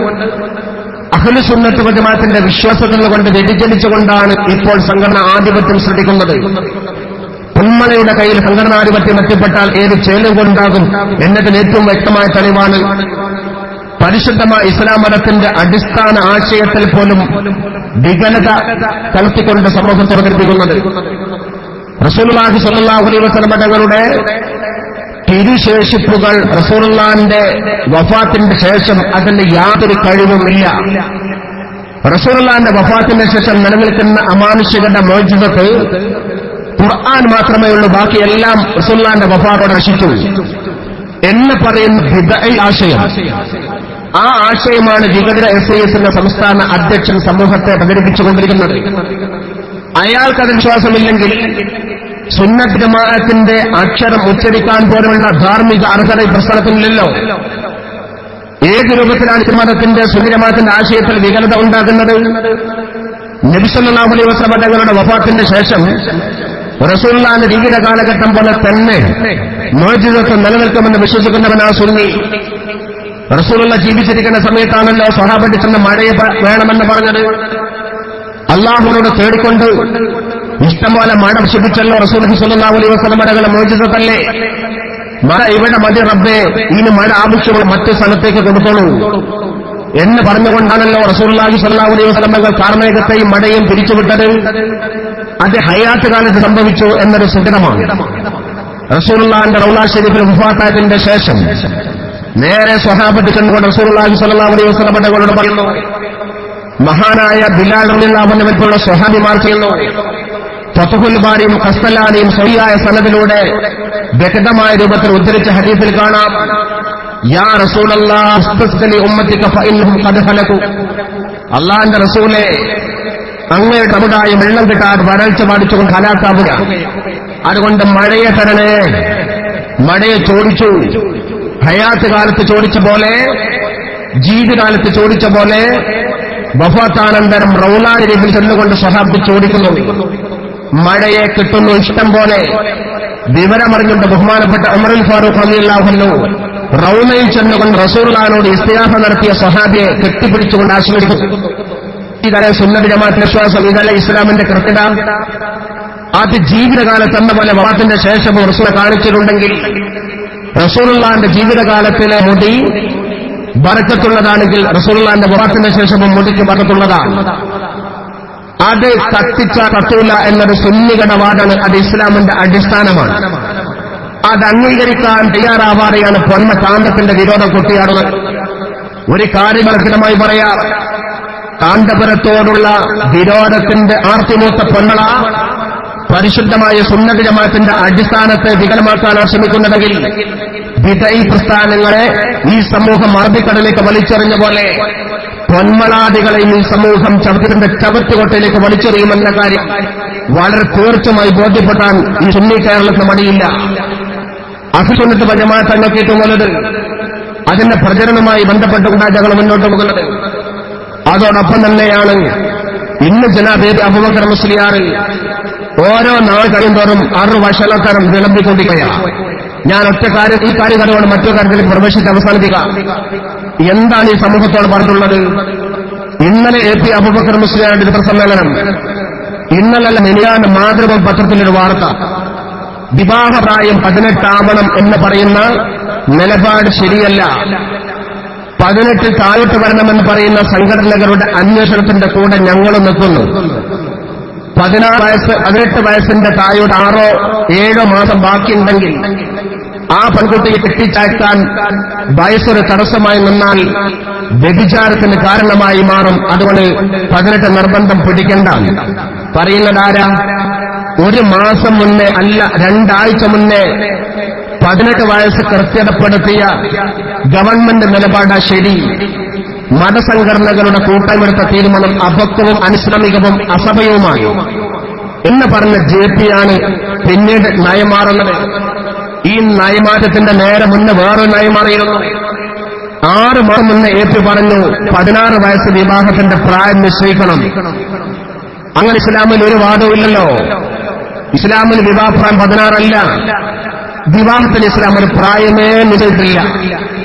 അഹ്ലു സുന്നത്ത് വൽ ജമാഅത്തിന്റെ വിശ്വാസത്തിൽ കൊണ്ട് വ്യതിചലിച്ചുകൊണ്ടാണ് ഇപ്പോൾ സംഘടന ആധിപത്യം ശ്രദ്ധിക്കുന്നത്. ഉമ്മയുടെ കയ്യിൽ സംഘടനാധിപത്യം എത്തിപ്പെട്ടാൽ ഏത് ചേലുകൊണ്ടാകും എന്നതിന് ഏറ്റവും വ്യക്തമായ തെളിവാണ് പരിശുദ്ധമായ ഇസ്ലാം മതത്തിന്റെ അടിസ്ഥാന ആശയത്തിൽ പോലും വികലത കലർത്തിക്കൊണ്ട് സമൂഹം പ്രകടിപ്പിക്കുന്നത്. റസൂലുള്ളാഹി സ്വല്ലല്ലാഹു അലൈഹി വസല്ലം തങ്ങളുടെ തിരുശേഷിപ്പുകൾ റസൂലുള്ളാഹിന്റെ വഫാത്തിന്റെ ശേഷം അതിന് യാതൊരു കഴിവുമില്ല. റസൂലുള്ളാഹിന്റെ വഫാത്തിന്റെ ശേഷം നിലനിൽക്കുന്ന അമാനുഷികന്റെ മോചിതത്ത് ഖുർആൻ മാത്രമേ ഉള്ളൂ. ബാക്കിയെല്ലാം റസൂലുള്ളാഹിന്റെ വഫാത്തോടെ നശിച്ചു എന്ന് പറയുന്ന ബിദ്അഈ ആശയം. ആ ആശയമാണ് വികതര എസ്ഐഎസിന്റെ സംസ്ഥാന അധ്യക്ഷൻ സമൂഹത്തെ പ്രകടിപ്പിച്ചുകൊണ്ടിരിക്കുന്നത്. അയാൾക്കത് വിശ്വാസമില്ലെങ്കിൽ സുന്നത്ത് ജമാഅത്തിന്റെ അക്ഷരം ഉച്ചരിക്കാൻ പോലുള്ള ധാർമ്മിക അർഹത ഈ പ്രസ്ഥാനത്തിനില്ലല്ലോ. ഏത് രൂപത്തിലാണ് മതത്തിന്റെ സുന്നത്ത് ജമാഅത്തിന്റെ ആശയത്തിൽ വികലത ഉണ്ടാകുന്നത്? നബി സല്ലല്ലാഹു അലൈഹി വസല്ലം തങ്ങളുടെ വഫാത്തിന്റെ ശേഷം റസൂലുള്ളാഹിന്റെ ജീവിത കാലഘട്ടം പോലെ തന്നെ മോചിതത്വം നിലനിൽക്കുമെന്ന് വിശ്വസിക്കുന്നവനാ സുന്നി. റസൂലുള്ള ജീവിച്ചിരിക്കുന്ന സമയത്താണല്ലോ സ്വഹാബത്ത് ചെന്ന് മഴയെ വേണമെന്ന് പറഞ്ഞത്. അള്ളാഹുവിനോട് തേടിക്കൊണ്ട് ഇഷ്ടംപോലെ മഴ വർഷിപ്പിച്ചല്ലോ റസൂലുള്ളാഹി സ്വല്ലല്ലാഹു അലൈഹി വസല്ലം തങ്ങളുടെ മോചിതത്തല്ലേ. മഴ ഇവിടെ മതി റബ്ബേ, ഇനി മഴ ആവശ്യമുള്ള മറ്റു സ്ഥലത്തേക്ക് കൊടുത്തോളൂ എന്ന് പറഞ്ഞുകൊണ്ടാണല്ലോ റസൂലുള്ളാഹി സ്വല്ലല്ലാഹു അലൈഹി വസല്ലം തങ്ങൾ കാർമേഘത്തെയും മഴയും പിരിച്ചുവിട്ടത്. അത് ഹയാത്ത് കാലത്ത് സംഭവിച്ചു എന്നൊരു സൂചനമാണ്. റസൂലുള്ളാഹിന്റെ റൗള ശരീഫിൽ വഫാത്തായതിന്റെ ശേഷം നേരെ സ്വഹാബത്ത് ചെന്നുകൊണ്ട് റസൂലുള്ളാഹി സ്വല്ലല്ലാഹു അലൈഹി വസല്ലം തങ്ങളോട് പറയുന്നു. മഹാനായ ബിലാൽ റളിയല്ലാഹു അൻഹുവിനുള്ള സ്വഹാബിമാർ ചെയ്യുന്നു. ഫത്ഹുൽ ബാരിയും ഖസ്തലാനിയും സഹിയായ സനദിലൂടെ വ്യക്തമായ രൂപത്തിൽ ഉദ്ധരിച്ച ഹദീസിൽ കാണാം, യാ റസൂലല്ലാഹ് ഇസ്തസ്ഖലി ഉമ്മത്തിക ഫഇന്നഹും ഖദ് ഹലകു. അല്ലാഹുവിന്റെ റസൂലേ, അങ്ങയുടെ സമുദായം വെള്ളം കിട്ടാതെ വരൾച്ച ബാധിച്ചുകൊണ്ട് ഹലാക്കാവുക. അതുകൊണ്ട് മഴയെ തരണേ. മഴയെ ചോദിച്ചു. ഹയാത്ത് കാലത്ത് ചോദിച്ച പോലെ, ജീവിതകാലത്ത് ചോദിച്ച പോലെ വഫാത്താനന്തരം റൗള ശരീഫിൽ ചെന്നുകൊണ്ട് സ്വഹാബത്ത് ചോദിക്കുന്നു. മഴയെ കിട്ടുന്നു ഇഷ്ടം പോലെ. വിവരമറിഞ്ഞുകൊണ്ട് ബഹുമാനപ്പെട്ട ഉമറുൽ ഫാറൂഖ് റളിയല്ലാഹു അൻഹു റൗളയിൽ ചെന്നുകൊണ്ട് റസൂലുള്ളാഹിനോട് ഇസ്തിഗാസ നടത്തിയ സ്വഹാബിയെ കെട്ടിപ്പിടിച്ചുകൊണ്ട് ആശീർവദിക്കുന്നു. ഇതല്ലേ സുന്നത്ത് ജമാഅത്ത് വിശ്വാസം, ഇതല്ല ഇസ്ലാമിന്റെ കൃത്യത. അത് ജീവിതകാലത്ത് എന്ന പോലെ വഫാത്തിന്റെ ശേഷവും റസൂൽ കാണിച്ചിട്ടുണ്ടെങ്കിൽ റസൂലുള്ളാഹിന്റെ ജീവിതകാലത്തിലെ മുടി ബറക്കത്തുള്ളതാണെങ്കിൽ റസൂലുള്ളാഹിന്റെ വഫാത്തിന്റെ ശേഷവും മുടിക്ക് ബറക്കത്തുള്ളതാണ്. അത് കത്തിച്ച കത്തൂല എന്നൊരു സുന്നികളുടെ വാദമാണ്. അത് ഇസ്ലാമിന്റെ അടിസ്ഥാനമാണ്. അത് അംഗീകരിക്കാൻ തയ്യാറാവാതെയാണ് പൊന്മ കാന്തത്തിന്റെ വിരോധം കൊട്ടിയാടുന്നത്. ഒരു കാര്യം വ്യക്തമായി പറയാം, കാന്തപുരത്തോടുള്ള വിരോധത്തിന്റെ ആർത്തിമൂത്ത പൊന്നള പരിശുദ്ധമായ സുന്നത്ത് ജമാഅത്തിന്റെ അടിസ്ഥാനത്തെ വികലമാക്കാനാണ് ശ്രമിക്കുന്നതെങ്കിൽ ബിദ്അഈ പ്രസ്ഥാനങ്ങളെ ഈ സമൂഹം അറബിക്കടലിലേക്ക് വലിച്ചെറിഞ്ഞ പോലെ പൊന്മളാദികളെയും ഈ സമൂഹം ചവിട്ടിന്റെ ചവറ്റുകൊട്ടയിലേക്ക് വലിച്ചെറിയുമെന്ന കാര്യം വളരെ തീർച്ചയായി ബോധ്യപ്പെട്ടാൻ ഈ സുന്നി കേരളത്തിന് മടിയില്ല. അഹ്ലുസുന്നത്ത് വൽ ജമാഅത്ത് എന്നൊക്കെ ഏറ്റവും വലുത് അതിന്റെ പ്രചരണവുമായി ബന്ധപ്പെട്ടുകൊണ്ടാണ് ഞങ്ങൾ മുന്നോട്ട് പോകുന്നത്. അതോടൊപ്പം തന്നെയാണ് ഇന്ന് ജനാബ് അബൂബക്കർ മുസ്ലിയാർ ഓരോ നാൾ കഴിയുന്തോറും 6 വഷളത്തരം വിളമ്പിക്കൊണ്ടിരിക്കുകയാണ്. ഞാൻ ഒറ്റ കാര്യം, ഈ കാര്യം കണ്ടുകൊണ്ട് മറ്റൊരു കാര്യത്തിലേക്ക് പ്രവേശിച്ച് അവസാനിപ്പിക്കുക. എന്താണ് ഈ സമൂഹത്തോട് പറഞ്ഞിട്ടുള്ളത്? ഇന്നലെ എ പി അബൂബക്കർ മുസ്ലിയാരുടെ പത്രസമ്മേളനം, ഇന്നലല്ല മിനിയാണ്ട് മാതൃഭൂമി പത്രത്തിലൊരു വാർത്ത, വിവാഹപ്രായം 18 ആവണം എന്ന് പറയുന്ന നിലപാട് ശരിയല്ല. 18 താഴോട്ട് വരണമെന്ന് പറയുന്ന സംഘടനകളുടെ അന്വേഷണത്തിന്റെ കൂടെ ഞങ്ങളും നിൽക്കുന്നു. 18 വയസ്സിന്റെ താഴോട്ട് 6 or 7 മാസം ബാക്കിയുണ്ടെങ്കിൽ ആ പെൺകുട്ടിയെ കെട്ടിച്ചയക്കാൻ വയസ്സൊരു തടസ്സമായി നിന്നാൽ വ്യഭിചാരത്തിന് കാരണമായി മാറും. അതുകൊണ്ട് 18 നിർബന്ധം പിടിക്കണ്ട. പറയുന്നതാരാ? 1 മാസം മുന്നേ അല്ല 2 ആഴ്ച മുന്നേ 18 വയസ്സ് കൃത്യതപ്പെടുത്തിയ ഗവൺമെന്റ് നിലപാടാ ശരി. മതസംഘടനകളുടെ കൂട്ടമെടുത്ത തീരുമാനം അപക്വവും അനിസ്ലാമികവും അസഭയവുമായി എന്ന് പറഞ്ഞ ജെപിയാണ് പിന്നീട് നയമാറുന്നത്. ഈ നയമാറ്റത്തിന്റെ നേരെ മുന്നേ വേറൊരു നയമാറിയിരുന്നു. 6 മാസം മുന്നേ എപി പറഞ്ഞു 16 വയസ്സ് വിവാഹത്തിന്റെ പ്രായം നിശ്ചയിക്കണം. അങ്ങനെ ഇസ്ലാമിൽ ഒരു വാദവുമില്ലല്ലോ. ഇസ്ലാമിൽ വിവാഹപ്രായം 16 അല്ല. വിവാഹത്തിന് ഇസ്ലാം ഒരു പ്രായമേ നിശ്ചയിച്ചിട്ടില്ല.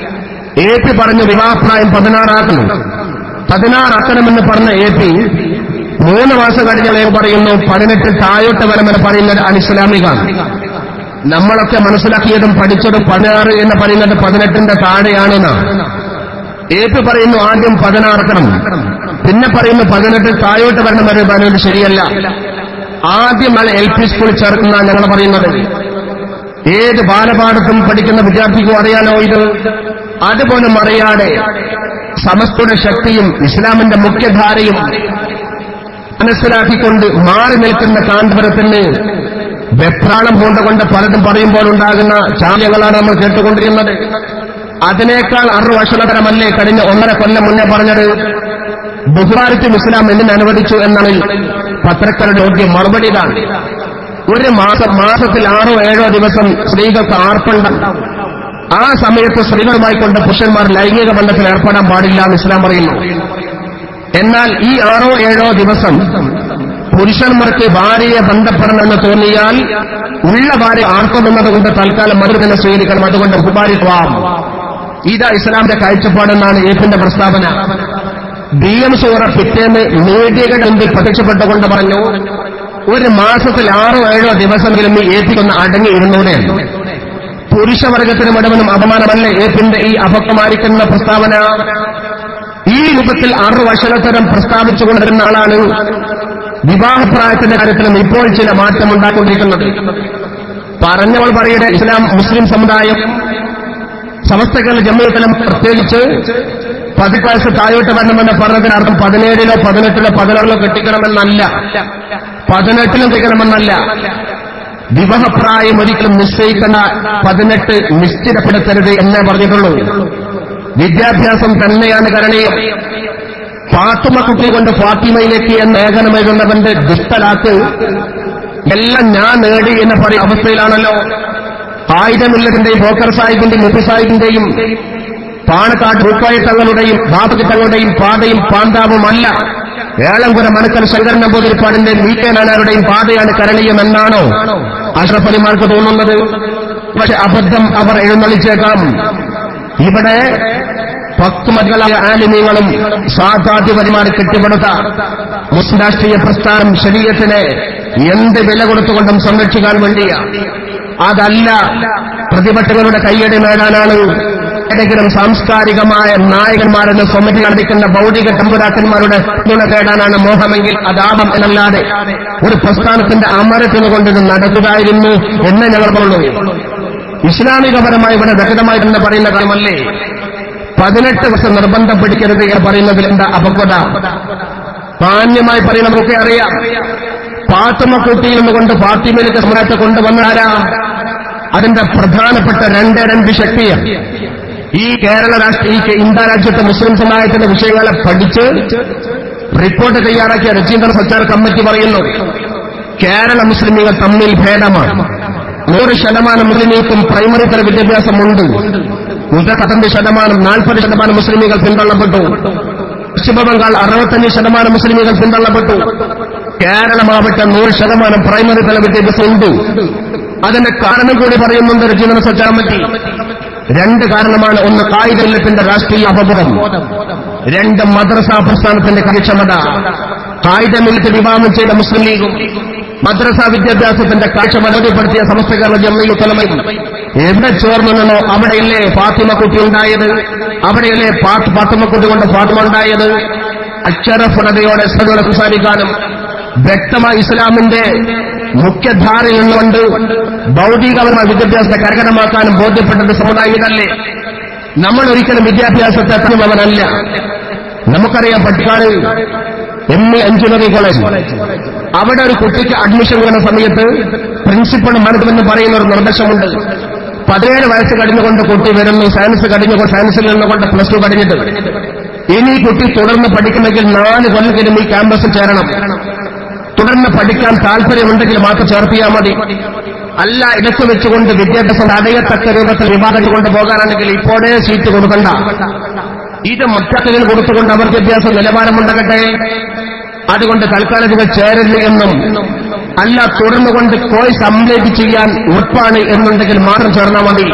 AP പറഞ്ഞു വിവാഹപ്രായം 16 ആക്കണം. 16 ആക്കണമെന്ന് പറഞ്ഞ AP 3 മാസം കഴിഞ്ഞാൽ പറയുന്നു 18 താഴോട്ട് വരമെന്ന് പറയുന്നത് അനിസ്ലാമികാണ്. നമ്മളൊക്കെ മനസ്സിലാക്കിയതും പഠിച്ചതും 16 എന്ന് പറയുന്നത് 18ന്റെ താഴെയാണെന്നാണ്. AP പറയുന്നു ആദ്യം 16 ആക്കണം, പിന്നെ പറയുന്നു 18 താഴോട്ട് വരണമെന്ന് പറയുന്നത് ശരിയല്ല. ആദ്യം LP സ്കൂളിൽ ചേർക്കുന്ന ഞങ്ങൾ പറയുന്നത്. ഏത് ബാലപാഠത്തും പഠിക്കുന്ന വിദ്യാർത്ഥിക്കും അറിയാലോ ഇത്. അതുപോലെ അറിയാതെ സമസ്തയുടെ ശക്തിയും ഇസ്ലാമിന്റെ മുഖ്യധാരയും മനസ്സിലാക്കിക്കൊണ്ട് മാറി നിൽക്കുന്ന കാന്തപുരത്തിന് വെപ്രാളം പൂണ്ടുകൊണ്ട് പലതും പറയുമ്പോൾ ഉണ്ടാകുന്ന ചാമ്യങ്ങളാണ് നമ്മൾ കേട്ടുകൊണ്ടിരുന്നത്. അതിനേക്കാൾ 6 വർഷതരമല്ലേ കഴിഞ്ഞ 1.5 കൊല്ലം മുന്നേ പറഞ്ഞത്. ബഹുമാനത്തും ഇസ്ലാം എന്തിന് അനുവദിച്ചു എന്നാണ് പത്രക്കാരുടെ ചോദ്യം. മറുപടി ഇതാണ്. ഒരു മാസത്തിൽ 6-7 ദിവസം സ്ത്രീകൾക്ക് ആർപ്പുണ്ട്. ആ സമയത്ത് സ്ത്രീകളുമായി കൊണ്ട് പുരുഷന്മാർ ലൈംഗിക ബന്ധത്തിൽ ഏർപ്പെടാൻ പാടില്ല എന്ന് ഇസ്ലാം പറയുന്നു. എന്നാൽ ഈ 6-7 ദിവസം പുരുഷന്മാർക്ക് ഭാര്യയെ ബന്ധപ്പെടണമെന്ന് തോന്നിയാൽ ഉള്ള ഭാര്യ ആർക്കുമെന്നത് കൊണ്ട് തൽക്കാലം മധുരനെ സ്വീകരിക്കണം. അതുകൊണ്ട് ഉപകാരിത്വാം. ഇതാ ഇസ്ലാമിന്റെ കാഴ്ചപ്പാടെന്നാണ് ഏപ്പിന്റെ പ്രസ്താവന. BM സൂറ പിറ്റേന്ന് മീഡിയകളുടെ മുമ്പിൽ പ്രത്യക്ഷപ്പെട്ടുകൊണ്ട് പറഞ്ഞു, ഒരു മാസത്തിൽ 6-7 ദിവസമെങ്കിലും ഈ ഏപ്പിക്കൊന്ന് അടങ്ങി ഇരുന്നൂടെയാണ്. പുരുഷവർഗത്തിന് മുഴുവനും അപമാനമല്ല ഏപ്പിന്റെ ഈ അപക്വമായിരിക്കുന്ന പ്രസ്താവന. ഈ രൂപത്തിൽ 6 വർഷത്തരം പ്രസ്താവിച്ചുകൊണ്ടിരുന്ന ആളാണ് വിവാഹപ്രായത്തിന്റെ കാര്യത്തിലും ഇപ്പോൾ ചില മാറ്റമുണ്ടാക്കിക്കൊണ്ടിരിക്കുന്നത്. പറഞ്ഞവൾ പറയട്ടെ, ഇസ്ലാം മുസ്ലിം സമുദായം സമസ്തകളുടെ ജമ്മിയത്തിലും പ്രത്യേകിച്ച് 10 വയസ്സ് താഴോട്ട് വരണമെന്ന് പറഞ്ഞതിനർത്ഥം 17-ലോ 18-ലോ 16-ലോ കെട്ടിക്കണമെന്നല്ല, 18-ലും കെട്ടിക്കണമെന്നല്ല. വിവാഹപ്രായം ഒരിക്കലും നിശ്ചയിക്കേണ്ട 18 നിശ്ചിതപ്പെടുത്തരുത് എന്നേ പറഞ്ഞിട്ടുള്ളൂ. വിദ്യാഭ്യാസം തന്നെയാണ് കരണീയം. ഫാത്തിമ കുട്ടി കൊണ്ട് ഫാത്തിമയിലേക്ക് എന്ന ലേഖനമെഴുതുന്നവന്റെ ദുഷ്ടലാക്ക് എല്ലാം ഞാൻ നേടി എന്ന് പറയുന്ന അവസ്ഥയിലാണല്ലോ. ആയിരമില്ലതിന്റെയും ബോക്കർ സാഹിബിന്റെയും മുഫി സാഹിബിന്റെയും പാണക്കാട് റൂപ്പായി തങ്ങളുടെയും ബാബുക്ക് തങ്ങളുടെയും പാതയും പാന്താവുമല്ല. ഏളംകുര മനക്കൽ ശങ്കരൻ നമ്പൂതിരിപ്പാടിന്റെ മീറ്റനാനാരുടെയും പാതയാണ് കരണീയമെന്നാണോ അഷ്റഫ് അലിമാർക്ക് തോന്നുന്നത്? പക്ഷെ അബദ്ധം അവർ എഴുന്നള്ളിച്ചേക്കാം. ഇവിടെ പക്വമതികളായ ആലിമീങ്ങളും സാധാത്യപരിമാർ കെട്ടിപ്പടുത്ത മുസ്ലിം രാഷ്ട്രീയ പ്രസ്ഥാനം ശരീഅത്തിനെ എന്ത് വില കൊടുത്തുകൊണ്ടും സംരക്ഷിക്കാൻ വേണ്ടിയ അതല്ല, പ്രതിപക്ഷങ്ങളുടെ കയ്യടി നേടാനാണ്. ഏതെങ്കിലും സാംസ്കാരികമായ നായകന്മാരെന്ന് സമിതി നടത്തിക്കുന്ന ഭൗതിക തമ്പുരാക്കന്മാരുടെ തുണ തേടാനാണ് മോഹമെങ്കിൽ അതാപം എന്നല്ലാതെ ഒരു പ്രസ്ഥാനത്തിന്റെ അമരത്തിനുകൊണ്ട് ഇത് നടക്കുകയായിരുന്നു എന്ന് ഞങ്ങൾ പറഞ്ഞു. ഇസ്ലാമികപരമായി ഇവിടെ വ്യക്തമായി തന്നെ പറയുന്ന കാര്യമല്ലേ 18 വർഷം നിർബന്ധം പിടിക്കരുത് എന്ന് പറയുന്നതിൽ എന്താ അപക്വത? മാന്യമായി പറയുന്ന നമുക്ക് അറിയാം. ഫാത്തിമ കുട്ടിയിൽ നിന്നുകൊണ്ട് ഫാത്തിമയിലേക്ക് സമരത്തെ കൊണ്ടുവന്നാരാ? അതിന്റെ പ്രധാനപ്പെട്ട 2 ശക്തിയാണ്. ഈ കേരള ഇന്ത്യ രാജ്യത്തെ മുസ്ലിം സമുദായത്തിന്റെ വിഷയങ്ങളെ പഠിച്ച് റിപ്പോർട്ട് തയ്യാറാക്കിയ രജീന്ദ്ര സച്ചാർ കമ്മിറ്റി പറയുന്നു, കേരള മുസ്ലിമുകൾ തമ്മിൽ ഭേദമാണ്. 100% മുസ്ലിമീർക്കും പ്രൈമറി തല വിദ്യാഭ്യാസമുണ്ട്. 15%, 40% മുസ്ലിമുകൾ പിന്തള്ളപ്പെട്ടു. പശ്ചിമബംഗാൾ 65% മുസ്ലിമുകൾ പിന്തള്ളപ്പെട്ടു. കേരളമാവട്ടെ 100% പ്രൈമറി തല വിദ്യാഭ്യാസം ഉണ്ട്. അതിന്റെ കാരണം കൂടി പറയുന്നുണ്ട് രജീന്ദ്ര സച്ചാർ കമ്മിറ്റി. 2 കാരണമാണ്. ഒന്ന്, കായികത്തിന്റെ രാഷ്ട്രീയ അപബോധം. 2, മദ്രസ പ്രസ്ഥാനത്തിന്റെ കാര്യക്ഷമത. കായികമില്ലത്ത് വിവാഹം ചെയ്ത മുസ്ലിം ലീഗും മദ്രസ വിദ്യാഭ്യാസത്തിന്റെ കാര്യക്ഷമത ബോധ്യപ്പെടുത്തിയ സമസ്ത കേരള ജംഇയ്യത്തുൽ ഉലമയും എവിടെ ചേർന്നു നിന്നോ അവിടെയല്ലേ ഫാത്തിമ കുട്ടി ഉണ്ടായത്, അവിടെയല്ലേ ഫാത്തിമ കുട്ടി കൊണ്ട് ഫാത്തിമ ഉണ്ടായത്. അക്ഷരഫുണതയോടെ സദോടെ സംസാരിക്കാനും വ്യക്തമായി ഇസ്ലാമിന്റെ മുഖ്യധാരയിൽ നിന്നുകൊണ്ട് ഭൗതികപരമായ വിദ്യാഭ്യാസത്തെ കർക്കടമാക്കാനും ബോധ്യപ്പെട്ടത് സമുദായം ഇതല്ലേ. നമ്മൾ ഒരിക്കലും വിദ്യാഭ്യാസത്തെ തന്നുവവനല്ല. നമുക്കറിയാം, പട്ടിക്കാട് ME എഞ്ചിനീയറിംഗ് കോളേജ്, അവിടെ ഒരു കുട്ടിക്ക് അഡ്മിഷൻ വരുന്ന സമയത്ത് പ്രിൻസിപ്പൾ മാനേജ്മെന്റ് പറയുന്ന ഒരു നിർദ്ദേശമുണ്ട്. 17 വയസ്സ് കഴിഞ്ഞുകൊണ്ട് കുട്ടി വരുന്നു, സയൻസ് കഴിഞ്ഞുകൊണ്ട് സയൻസിൽ നിന്നുകൊണ്ട് +2 കഴിഞ്ഞിട്ട് ഇനി കുട്ടി തുടർന്ന് പഠിക്കണമെങ്കിൽ 4 കൊല്ലത്തിലും ഈ ക്യാമ്പസിൽ ചേരണം. തുടർന്ന് പഠിക്കാൻ താല്പര്യമുണ്ടെങ്കിൽ മാത്രം ചേർത്തിയാൽ മതി. അല്ല, ഇടയ്ക്ക് വെച്ചുകൊണ്ട് വിദ്യാഭ്യാസം അടയത്തക്ക രൂപത്തിൽ വിഭാഗത്തിൽ കൊണ്ടുപോകാനാണെങ്കിൽ ഇപ്പോഴേ സീറ്റ് കൊടുക്കണ്ട. ഇത് മറ്റത്തിൽ കൊടുത്തുകൊണ്ട് അവർ വിദ്യാഭ്യാസം നിലവാരമുണ്ടാകട്ടെ. അതുകൊണ്ട് തൽക്കാലം ചേരരുത് എന്നും അല്ല തുടർന്നുകൊണ്ട് കോഴ്സ് കംപ്ലീറ്റ് ചെയ്യാൻ ഉറപ്പാണ് എന്നുണ്ടെങ്കിൽ മാത്രം ചേർന്നാൽ മതി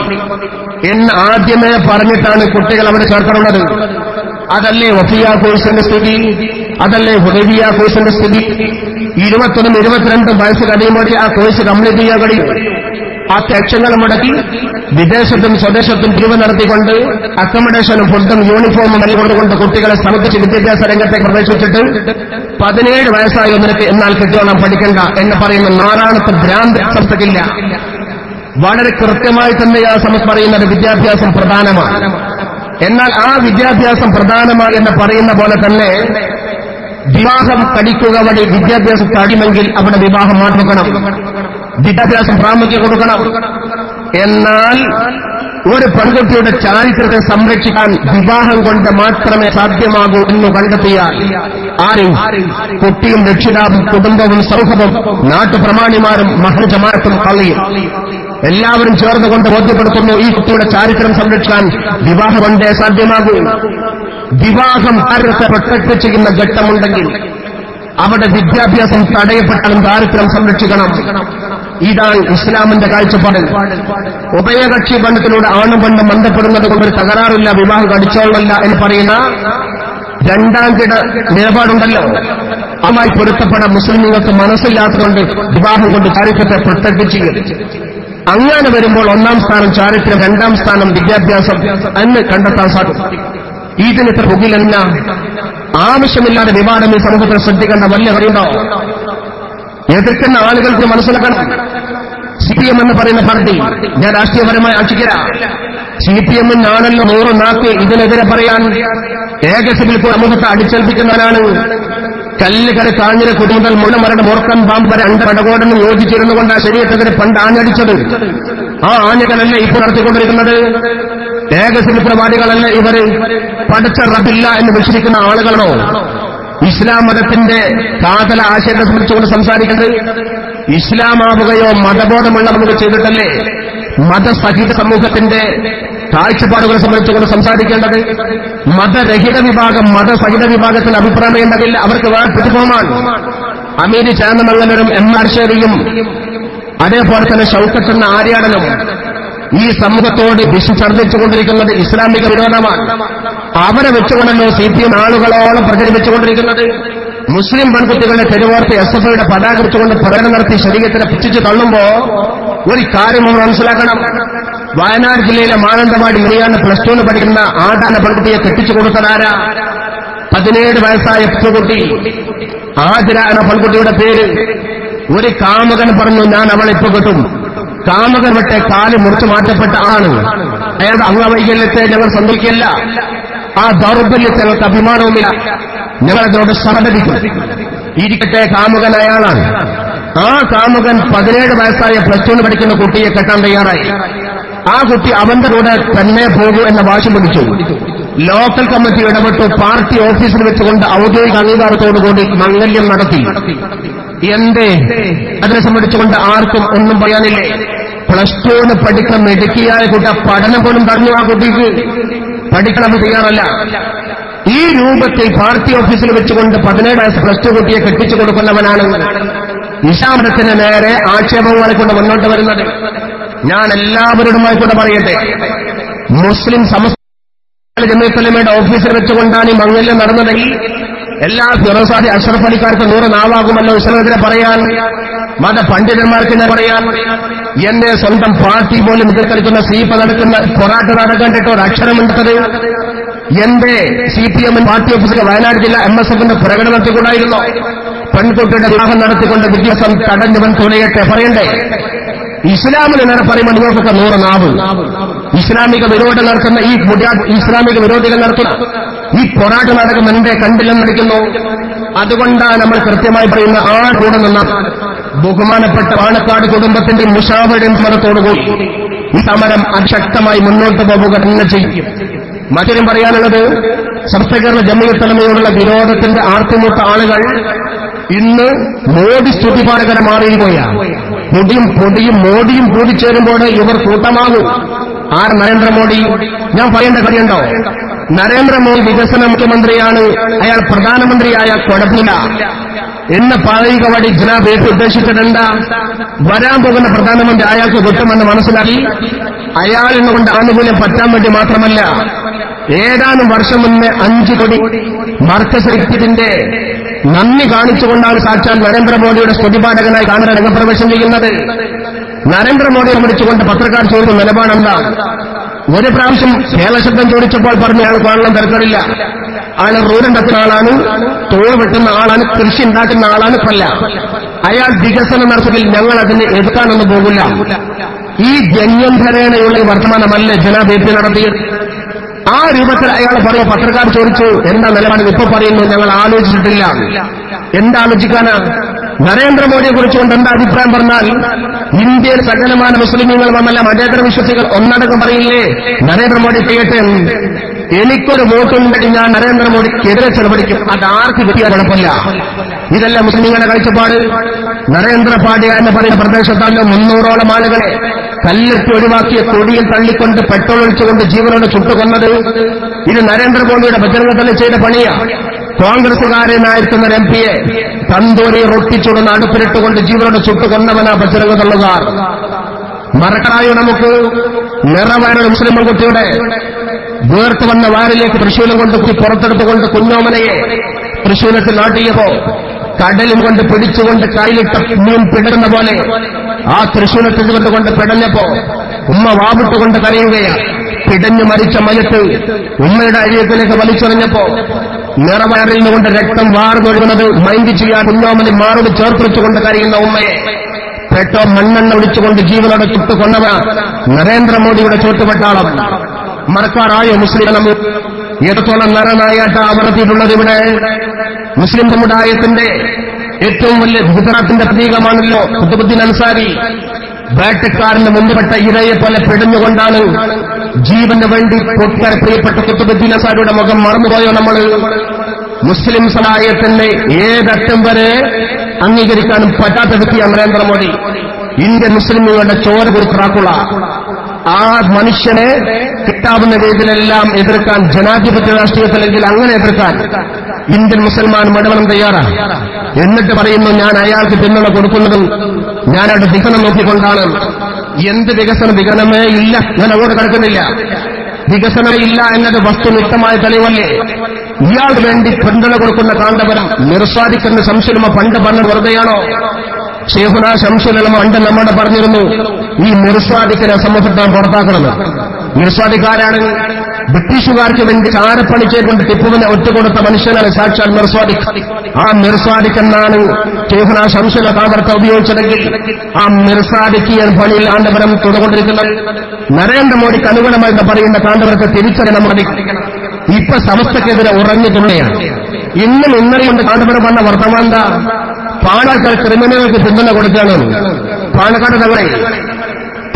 എന്ന് ആദ്യമേ പറഞ്ഞിട്ടാണ് കുട്ടികൾ അവിടെ ചേർക്കണമെന്നത്. അതല്ലേ വഫിയ കോഴ്സിന്റെ സ്ഥിതി, അതല്ലേ ഹുദൈബിയ കോഴ്സിന്റെ സ്ഥിതി. 21 22 വയസ്സ് കഴിയുമ്പോൾ ആ കോഴ്സ് കംപ്ലീറ്റ് ചെയ്യാൻ കഴിയും. ആ ലക്ഷങ്ങൾ മുടക്കി വിദേശത്തും സ്വദേശത്തും പിരിവ് നടത്തിക്കൊണ്ട് അക്കോമഡേഷനും ഫുഡും യൂണിഫോമും നൽകിക്കൊണ്ടുകൊണ്ട് കുട്ടികളെ സമർപ്പിച്ച് വിദ്യാഭ്യാസ രംഗത്തെ പ്രവേശിച്ചിട്ട് 17 വയസ്സായോ നിനക്ക് എന്നാൽ കിട്ടിയോളം പഠിക്കണ്ട എന്ന് പറയുന്ന നാരായണത്തെ ഭ്രാന്ത് സംസ്ഥക്കില്ല. വളരെ കൃത്യമായി തന്നെ ആ സമയത്ത് പറയുന്നത് വിദ്യാഭ്യാസം പ്രധാനമാണ്. എന്നാൽ ആ വിദ്യാഭ്യാസം പ്രധാനമാണ് എന്ന് പറയുന്ന പോലെ തന്നെ വിവാഹം കഴിക്കുക വഴി വിദ്യാഭ്യാസം കഴിയുമെങ്കിൽ അവിടെ വിവാഹം മാറ്റിവെക്കണം, വിദ്യാഭ്യാസം പ്രാമുഖ്യം കൊടുക്കണം. എന്നാൽ ഒരു പെൺകുട്ടിയുടെ ചാരിത്രത്തെ സംരക്ഷിക്കാൻ വിവാഹം കൊണ്ട് മാത്രമേ സാധ്യമാകൂ എന്ന് കണ്ടെത്തിയാൽ ആരും കുട്ടിയും രക്ഷിതാവും കുടുംബവും സമൂഹവും നാട്ടുപ്രമാണിമാരും മഹൽജമാഅത്തും പള്ളിയും എല്ലാവരും ചേർന്നുകൊണ്ട് ബോധ്യപ്പെടുത്തുന്നു ഈ കുട്ടിയുടെ ചാരിത്രം സംരക്ഷിക്കാൻ വിവാഹം കൊണ്ടേ സാധ്യമാകൂ. വിവാഹം ഭാരതത്തെ പ്രൊട്ടക്ട് ചെയ്യുന്ന ഘട്ടമുണ്ടെങ്കിൽ അവിടെ വിദ്യാഭ്യാസം തടയപ്പെട്ടാലും ദാരിദ്ര്യം സംരക്ഷിക്കണം. ഇതാണ് ഇസ്ലാമിന്റെ കാഴ്ചപ്പാട്. ഉഭയകക്ഷി ബന്ധത്തിലൂടെ ആണും പെണ്ണും ബന്ധപ്പെടുന്നത് കൊണ്ട് ഒരു തകരാറില്ല, വിവാഹം കഴിച്ചോളല്ല എന്ന് പറയുന്ന രണ്ടാം കിട നിലപാടുണ്ടല്ലോ, അതുമായി പൊരുത്തപ്പെടാൻ മുസ്ലിങ്ങൾക്ക് മനസ്സില്ലാത്തതുകൊണ്ട് വിവാഹം കൊണ്ട് ചാരിത്രത്തെ പ്രൊട്ടക്ട് ചെയ്യും. അങ്ങനെ വരുമ്പോൾ 1-ാം സ്ഥാനം ചാരിത്രം, 2-ാം സ്ഥാനം വിദ്യാഭ്യാസം എന്ന് കണ്ടെത്താൻ സാധിക്കും. ഇതിന് ഇത്ര പുകിലല്ല. ആവശ്യമില്ലാതെ വിവാദം ഈ സമൂഹത്തിൽ ശ്രദ്ധിക്കേണ്ട വലിയ കാര്യമുണ്ടോ? എതിർക്കുന്ന ആളുകൾക്ക് മനസ്സിലാക്കണം. CPM എന്ന് പറയുന്ന പാർട്ടി ഞാൻ രാഷ്ട്രീയപരമായി ആക്ഷിക്കില്ല. CPM-നാണല്ലോ 100 നാക്ക് ഇതിനെതിരെ പറയാൻ ഏകസിബിൽ സമൂഹത്തെ അടിച്ചേൽപ്പിക്കുന്നവരാണ്. കല്ലുകര കാഞ്ഞിര കുടുംബൽ മുഴുമരുടെ മൂർക്കൻ പാമ്പ് വരെ പടകോടനും യോജിച്ചിരുന്നുകൊണ്ട് ആ ശരീരത്തിനെതിരെ പണ്ട് ആഞ്ഞടിച്ചത്. ആ ആഞ്ഞകളല്ല ഇപ്പോൾ നടത്തിക്കൊണ്ടിരിക്കുന്നത്. ഏകസിബിപ്രവാദികളല്ല ഇവര്. പഠിച്ച റബ്ബില്ല എന്ന് വിശ്വസിക്കുന്ന ആളുകളാണോ ഇസ്ലാം മതത്തിന്റെ കാതല ആശയത്തെ സംബന്ധിച്ചുകൊണ്ട് സംസാരിക്കുന്നത്? ഇസ്ലാമാവുകയോ മതബോധമുള്ളവർക്ക് ചെയ്തിട്ടല്ലേ മതസഹിത സമൂഹത്തിന്റെ കാഴ്ചപ്പാടുകളെ സംബന്ധിച്ചുകൊണ്ട് സംസാരിക്കേണ്ടത്? മതരഹിത വിഭാഗം മതസഹിത വിഭാഗത്തിന് അഭിപ്രായമുണ്ടെങ്കിൽ അവർക്ക് വേറെ പ്രതിഫലമാണ്. അമീര് ചാന്നമംഗലരും MR ശേരിയും അതേപോലെ തന്നെ ഷൗക്കത്ത് എന്ന ആര്യാടനും ഈ സമൂഹത്തോട് ഛർദ്ദിച്ചുകൊണ്ടിരിക്കുന്നത് ഇസ്ലാമിക വിരോധമാണ്. അവരെ വെച്ചുകൊണ്ടല്ലോ CPM ആളുകളോളം പ്രചരിപ്പിച്ചുകൊണ്ടിരിക്കുന്നത്. മുസ്ലിം പെൺകുട്ടികളുടെ തെരുവോർത്ത് SFIയുടെ പതാക വെച്ചുകൊണ്ട് പ്രകടനം നടത്തി ശരീരത്തിനെ പുച്ഛിച്ച് തള്ളുമ്പോ ഒരു കാര്യം നമ്മൾ മനസ്സിലാക്കണം. വയനാട് ജില്ലയിലെ മാനന്തവാടി മിനിയാന്ന് +2 പഠിക്കുന്ന ആടാന പെൺകുട്ടിയെ കെട്ടിച്ചു കൊടുത്തതാരാ? 17 വയസ്സായ പെൺകുട്ടി ആതിര എന്ന പെൺകുട്ടിയുടെ പേര്. ഒരു കാമുകൻ പറഞ്ഞു ഞാൻ അവളെ ഇപ്പൊ കിട്ടും. കാമുകൻ വിട്ടെ കാല് മുറിച്ചു മാറ്റപ്പെട്ട ആണ്. അയാളുടെ അംഗവൈകല്യത്തെ ഞങ്ങൾ സമ്മതിക്കില്ല, ആ ദൗർബല്യത്തെ ഞങ്ങൾക്ക് അഭിമാനവുമില്ല, ഞങ്ങളതിനോട് സഹകരിക്കും. ഇരിക്കട്ടെ, കാമുകൻ അയാളാണ്. ആ കാമുകൻ 17 വയസ്സായ +2 പഠിക്കുന്ന കുട്ടിയെ കെട്ടാൻ തയ്യാറായി. ആ കുട്ടി അവന്റെ കൂടെ തന്നെ പോകൂ എന്ന വാശി പിടിച്ചു. ലോക്കൽ കമ്മിറ്റി ഇടപെട്ടു. പാർട്ടി ഓഫീസിൽ വെച്ചുകൊണ്ട് ഔദ്യോഗിക അംഗീകാരത്തോടുകൂടി മംഗല്യം നടത്തി. എന്തേ അതിനെ സംബന്ധിച്ചുകൊണ്ട് ആർക്കും ഒന്നും പറയാനില്ലേ? +2 പഠിക്കുന്ന മിടുക്കിയായ കുട്ടി പഠനം പോലും പറഞ്ഞു. ആ കുട്ടിക്ക് പഠിക്കണം തയ്യാറല്ല. ഈ രൂപത്തിൽ പാർട്ടി ഓഫീസിൽ വെച്ചുകൊണ്ട് 17 വയസ്സ് +2 കുട്ടിയെ കെട്ടിച്ചു കൊടുക്കുന്നവനാണ് ഇസ്ലാമത്തിന് നേരെ ആക്ഷേപങ്ങളെ കൊണ്ട് മുന്നോട്ട് വരുന്നത്. ഞാൻ എല്ലാവരോടുമായി കൂടെ പറയട്ടെ, മുസ്ലിം സമസ്ത ജമീഅത്തുലമയുടെ ഓഫീസിൽ വെച്ചുകൊണ്ടാണ് ഈ മംഗല്യം നടന്നതെങ്കിൽ എല്ലാ ഫിറോസാദി അഷ്റഫ് അലിക്കാർക്ക് 100 നാവാകുമല്ലോ ഇസ്ലാമിനെ പറയാൻ, മതപണ്ഡിതന്മാർക്ക് ഞാൻ പറയാൻ. എന്റെ സ്വന്തം പാർട്ടി പോലും ഇതിൽ കളിക്കുന്ന സീപ്പ നടക്കുന്ന പൊറാട്ട നടക്കേണ്ടിട്ട് ഒരു അക്ഷരമെടുത്തത് എന്റെ CPM പാർട്ടി ഓഫീസിലെ വയനാട് ജില്ല MSFന്റെ പ്രകടനം നടത്തിക്കൊണ്ടായിരുന്നു. പെൺകുട്ടിയുടെ വിവാഹം നടത്തിക്കൊണ്ട് വിദ്യാഭ്യാസം തടഞ്ഞവൻ തുലയട്ടെ പറയണ്ടേ? ഇസ്ലാമിന് നേരെ പറയുമ്പോൾ നിങ്ങൾക്കൊക്കെ 100 നാവ്. ഇസ്ലാമിക വിരോധം നടത്തുന്ന ഈ ഇസ്ലാമിക വിരോധികൾ നടത്തുന്ന ഈ പോരാട്ട നാടകം എന്റെ കണ്ടില്ലെന്ന് നടിക്കുന്നു. അതുകൊണ്ടാണ് നമ്മൾ കൃത്യമായി പറയുന്ന ആ കൂടെ നിന്ന ബഹുമാനപ്പെട്ട പാണക്കാട് കുടുംബത്തിന്റെ മുഷാവറുടെ മതത്തോടുകൂടി ഈ സമരം അതിശക്തമായി മുന്നോട്ട് പോവുക തന്നെ ചെയ്യും. മറ്റൊരു പറയാനുള്ളത്, സംസ്ഥാന ജമീയത്തുലമയോടുള്ള വിരോധത്തിന്റെ ആർത്തിമൂത്ത ആളുകൾ ഇന്ന് മോഡി സ്തുതിപാഠകരെ മാറിയിരിക്കുകയാണ്. പൊടിയും മോഡിയും കൂടിച്ചേരുമ്പോൾ ഇവർ കൂട്ടമാകും. ആർ നരേന്ദ്രമോദി? ഞാൻ പറയേണ്ട കാര്യമുണ്ടോ? നരേന്ദ്രമോദി വികസന മുഖ്യമന്ത്രിയാണ്, അയാൾ പ്രധാനമന്ത്രിയായ കുഴപ്പമില്ല. എന്ന് പറയുക വഴി ജനാബ് ഉദ്ദേശിച്ചിട്ടുണ്ട്. വരാൻ പോകുന്ന പ്രധാനമന്ത്രി അയാൾക്ക് കുറ്റമെന്ന് മനസ്സിലാക്കി അയാളിനെ കൊണ്ട് ആനുകൂല്യം പറ്റാൻ വേണ്ടി മാത്രമല്ല, ഏതാനും വർഷം മുന്നേ 5 കോടി മർക്കസ് ഇക്തിന്റെ നന്ദി കാണിച്ചുകൊണ്ടാണ് സാക്ഷാൽ നരേന്ദ്രമോദിയുടെ സ്തുതിപാഠകനായി കാനഡ രംഗപ്രവേശം ചെയ്യുന്നത്. നരേന്ദ്രമോദിയെ വിളിച്ചുകൊണ്ട് പത്രക്കാർ ചോദിച്ച നിലപാടെന്താ? ഒരു പ്രാവശ്യം കേരള ശബ്ദം ചോദിച്ചപ്പോൾ പറഞ്ഞു അയാൾ കാണണം തിരക്കടില്ല, അയാൾ റോഡുണ്ടാക്കുന്ന ആളാണ്, തോൾ വെട്ടുന്ന ആളാണ്, കൃഷി ഉണ്ടാക്കുന്ന ആളാണ്, കൊല്ല. അയാൾ വികസനം നടത്തുകയിൽ ഞങ്ങൾ അതിന് എതിർക്കാനൊന്നും പോകില്ല. ഈ ജന്യന്ധരേണയുള്ള വർത്തമാനമല്ലേ ജനാബ് നടത്തിയത്. ആ രൂപത്തിൽ അയാൾ പറയുക. പത്രക്കാർ ചോദിച്ചു എന്താ നിലപാട്? ഇപ്പൊ പറയുന്നു ഞങ്ങൾ ആലോചിച്ചിട്ടില്ല. എന്താ ആലോചിക്കാനാ? നരേന്ദ്രമോദിയെ കുറിച്ചുകൊണ്ട് എന്താ അഭിപ്രായം പറഞ്ഞാൽ, ഇന്ത്യയിൽ സകലമാന മുസ്ലിമീങ്ങൾ വന്നല്ല മതേതര വിശ്വാസികൾ ഒന്നടക്കം പറയില്ലേ നരേന്ദ്രമോദി ചെയ്യട്ടെ, എനിക്കൊരു വോട്ടുണ്ടെങ്കിൽ ഞാൻ നരേന്ദ്രമോദിക്കെതിരെ ചെലവഴിക്കും, അത് ആർക്ക് കിട്ടിയാൽ കുഴപ്പമില്ല. ഇതല്ല മുസ്ലിങ്ങളുടെ കാഴ്ചപ്പാട്. നരേന്ദ്രപാടിയ എന്ന് പറയുന്ന പ്രദേശത്താണ്ട് 300ഓളം ആളുകളെ കല്ലെത്തി ഒഴിവാക്കിയ കൊടിയിൽ തള്ളിക്കൊണ്ട് പെട്രോൾ ഒഴിച്ചുകൊണ്ട് ജീവനോട് ചുട്ടുകൊന്നത് ഇത് നരേന്ദ്രമോദിയുടെ ബജരംഗത്തിൽ ചെയ്ത പണിയാ. കോൺഗ്രസുകാരനായിരിക്കുന്ന MP യെ തന്തൂരി റൊട്ടിച്ചുടന്ന് അടുപ്പിലിട്ടുകൊണ്ട് ജീവനോട് ചുട്ടുകൊന്നവനാ ബജരംഗ തള്ളുകാർ. മറക്കറായോ നമുക്ക്? നിറവയറുള്ള മുസ്ലിം പെൺകുട്ടിയുടെ വേർത്ത് വന്ന വയറിലേക്ക് തൃശൂലം കൊണ്ട് പുറത്തെടുത്തുകൊണ്ട് കുഞ്ഞോമനയെ തൃശൂലത്തിൽ നാട്ടിയപ്പോ കടലും കൊണ്ട് പിടിച്ചുകൊണ്ട് കയ്യിലിട്ട മീൻ പിടരുന്ന പോലെ ആ തൃശൂലത്തിൽ കൊണ്ട് പിടഞ്ഞപ്പോ ഉമ്മ വാവിട്ടുകൊണ്ട് കരയുകയാണ്. പിടഞ്ഞു മരിച്ച മയത്ത് ഉമ്മയുടെ അരിയത്തിലേക്ക് വലിച്ചെറിഞ്ഞപ്പോ നിറവയറിൽ നിന്നുകൊണ്ട് രക്തം വാർന്നൊഴുകുന്നത് മൈൻഡ് ചെയ്യാൻ കുഞ്ഞോമനെ മാറോട് ചേർത്തുവെച്ചുകൊണ്ട് കരയുന്ന ഉമ്മയെ പെട്ടോ മണ്ണെണ്ണ ഒഴിച്ചുകൊണ്ട് ജീവനോട് ചുട്ടുകൊന്നവ നരേന്ദ്രമോദിയുടെ ചോട്ടുപെട്ടാളം. മറക്കാറായോ മുസ്ലിം? എത്രത്തോളം നരനായാട്ട അമർത്തിയിട്ടുള്ളത് ഇവിടെ. മുസ്ലിം സമുദായത്തിന്റെ ഏറ്റവും വലിയ ഗുജറാത്തിന്റെ പ്രതീകമാണല്ലോ ഖുതുബുദ്ദീൻ അൻസാരി. വേട്ടക്കാരന് മുൻപെട്ട ഇരയെ പോലെ പിടഞ്ഞുകൊണ്ടാണ് ജീവന് വേണ്ടി പൊട്ടര പ്രിയപ്പെട്ട ഖുതുബുദ്ദീൻ അൻസാരിയുടെ മുഖം മറന്നുപോയോ നമ്മൾ? മുസ്ലിം സമുദായത്തിന്റെ ഏതറ്റം വരെ അംഗീകരിക്കാനും പറ്റാത്ത വ്യക്തിയാണ് നരേന്ദ്രമോദി. ഇന്ത്യൻ മുസ്ലിമുകളുടെ ചോര കുറിച്ചാക്കുള്ള ആ മനുഷ്യനെ കിട്ടാവുന്ന രീതിയിലെല്ലാം എതിർക്കാൻ, ജനാധിപത്യ രാഷ്ട്രീയത്തിലെങ്കിൽ അങ്ങനെ എതിർക്കാൻ ഇന്ത്യൻ മുസൽമാൻ മുഴുവനും തയ്യാറാണ്. എന്നിട്ട് പറയുന്നു ഞാൻ അയാൾക്ക് പിന്തുണ കൊടുക്കുന്നതും ഞാനവിടെ വികസനം നോക്കിക്കൊണ്ടാണ്. എന്ത് വികസനം? വികസനമേ ഇല്ല. ഞാൻ അങ്ങോട്ട് കിടക്കുന്നില്ല. വികസനമേ ഇല്ല എന്നത് വസ്തുനിഷ്ഠമായ തെളിവല്ലേ? ഇയാൾക്ക് വേണ്ടി പിന്തുണ കൊടുക്കുന്ന കാന്തപുരം നിർസ്വാദിക്കുന്ന സംശയമ പണ്ട് പറഞ്ഞത് വെറുതെയാണോ? ഷെയ്ഖുന ശംസുലമ പണ്ട് നമ്മോട് പറഞ്ഞിരുന്നു ഈ നിർസ്വാദിക്കിനെ സമൂഹത്തെ പുറത്താക്കണമെന്ന്. നിർസ്വാദിക്കാരാണ് ബ്രിട്ടീഷുകാർക്ക് വേണ്ടി ചാരപ്പണി ചെയ്തുകൊണ്ട് ടിപ്പുവിനെ ഒറ്റുകൊടുത്ത മനുഷ്യനാണ് സാക്ഷാൽ മിർസ്വാദിഖ്. ആ മിർസ്വാദിഖ് എന്നാണ് ഷെയ്ഖുന ശംസുല കാന്തപുരത്തെ ഉപയോഗിച്ചതെങ്കിൽ ആ മിർസ്വാദിഖിയൻ പണിയിൽ കാന്തപുരം തുടർന്നുകൊണ്ടിരിക്കുന്നത് നരേന്ദ്രമോദിക്ക് അനുകൂലമായി പറയുന്ന കാന്തപുരത്തെ തിരിച്ചറിയാൻ നമ്മൾ ഇപ്പൊ സമസ്തക്കെതിരെ ഉറഞ്ഞിട്ടുള്ളയാണ്. ഇന്നും ഇന്നലെയും കൊണ്ട് കാന്തപുരം പറഞ്ഞ വർത്തമാനന്ത പാണക്കാട് ക്രിമിനലുകൾക്ക് പിന്തുണ കൊടുക്കുകയാണ്.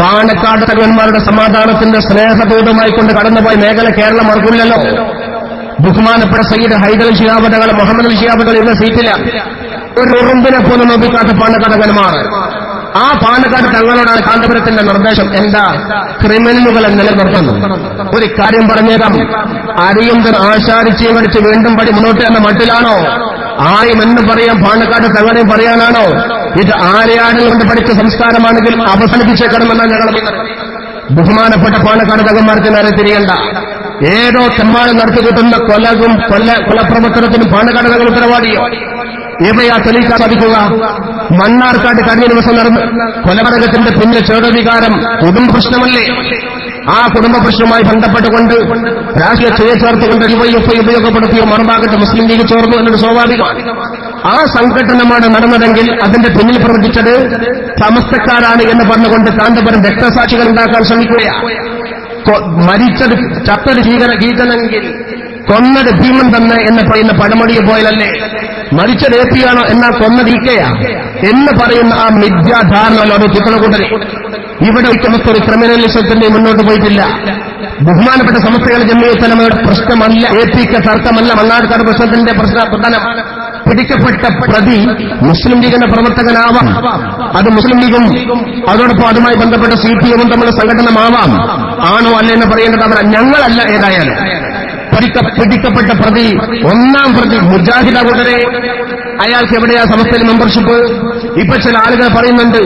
പാണക്കാട് തലവന്മാരുടെ സമാധാനത്തിന്റെ സ്നേഹദൂതമായി കൊണ്ട് കടന്നുപോയ മേഖല കേരളം മറക്കില്ലല്ലോ. ബഹുമാനപ്പെട്ട സയ്യിദ് ഹൈദർ ശിഹാബ് തങ്ങൾ, മുഹമ്മദ് അലി ശിഹാബ് തങ്ങൾ ഇന്ന് സീറ്റില്ല. ഒരു ഉറുമ്പിനെ പോലും നോക്കിക്കാത്ത പാണക്കാട് തങ്ങന്മാർ. ആ പാണക്കാട് തങ്ങളോടാണ് കാന്തപുരത്തിന്റെ നിർദ്ദേശം. എന്താ? ക്രിമിനലുകളെ നിലനിർത്തുന്നു. ഒരു കാര്യം പറഞ്ഞേക്കാം, അരിയുന്തൻ ആശാരിച്ചയും കടിച്ച് വീണ്ടും പടി മുന്നോട്ട് എന്ന മട്ടിലാണോ? ആയും എന്ന് പറയാം, പാണക്കാട് തങ്ങളെയും പറയാനാണോ? ഇത് ആരെയാടിൽ കൊണ്ട് പഠിച്ച സംസ്കാരമാണെങ്കിൽ അവസാനിപ്പിച്ചേക്കണമെന്നാണ് ഞങ്ങൾ ബഹുമാനപ്പെട്ട പാണക്കാട് തങ്ങന്മാർക്ക് നേരെ തിരിയണ്ട. ഏതോ തെമ്മാട് നടത്തി കിട്ടുന്ന കൊലപ്രവർത്തനത്തിനും പാണക്കാട് തങ്ങൾ ഉത്തരവാദിയോ? ഇവയാ തെളിയിക്കാൻ സാധിക്കുക? മണ്ണാർക്കാട് കഴിഞ്ഞ ദിവസം നടന്ന കൊലപാതകത്തിന്റെ പിന്നിൽ ചേടവികാരം കുടുംബ പ്രശ്നമല്ലേ? ആ കുടുംബ പ്രശ്നവുമായി ബന്ധപ്പെട്ടുകൊണ്ട് രാഷ്ട്രീയ ചേർത്തുകൊണ്ട് ഡിവൈഎഫ്ഐ ഉപയോഗപ്പെടുത്തിയ മറുഭാഗത്ത് മുസ്ലിം ലീഗ് ചേർന്നു എന്നത് സ്വാഭാവികമാണ്. ആ സംഘടനമാണ് നടന്നതെങ്കിൽ അതിന്റെ പിന്നിൽ പ്രവർത്തിച്ചത് സമസ്തക്കാരാണ് എന്ന് പറഞ്ഞുകൊണ്ട് കാന്തപുരം രക്തസാക്ഷികൾ ഉണ്ടാക്കാൻ ശ്രമിക്കുകയാണ്. മരിച്ചത് ചത്തത് ഗീതനെങ്കിൽ കൊന്നത് ഭീമൻ തന്നെ എന്ന് പറയുന്ന പഴമൊഴിയെ പോയാലല്ലേ? മരിച്ചത് ഏപ്പിയാണോ എന്നാൽ കൊന്നത് ഈക്കയാ എന്ന് പറയുന്ന ആ മിഥ്യാധാരണകളോട് ചിത്രകൂട്ടൽ ഇവിടെ സമസ്ത ക്രിമിനലിസത്തിന്റെ മുന്നോട്ട് പോയിട്ടില്ല. ബഹുമാനപ്പെട്ട സമസ്തകളുടെ ജമിയത്തുലമയുടെ പ്രശ്നമല്ല ഏപ്പിക്ക് തർക്കമല്ല മണ്ണാർക്കാട് പ്രശ്നത്തിന്റെ പ്രധാനം. പിടിക്കപ്പെട്ട പ്രതി മുസ്ലിം ലീഗിന്റെ പ്രവർത്തകനാവാം, അത് മുസ്ലിം ലീഗും അതോടൊപ്പം അതുമായി ബന്ധപ്പെട്ട CPM തമ്മിലുള്ള സംഘടനമാവാം. ആണോ അല്ല എന്ന് പറയേണ്ടത് അവരാ, ഞങ്ങളല്ല. ഏതായാലും പിടിക്കപ്പെട്ട പ്രതി, ഒന്നാം പ്രതി മുജാഹിദ കൂട്ടരെ. അയാൾക്ക് എവിടെയാ സമസ്തയിൽ മെമ്പർഷിപ്പ്? ഇപ്പൊ ചില ആളുകൾ പറയുന്നുണ്ട്,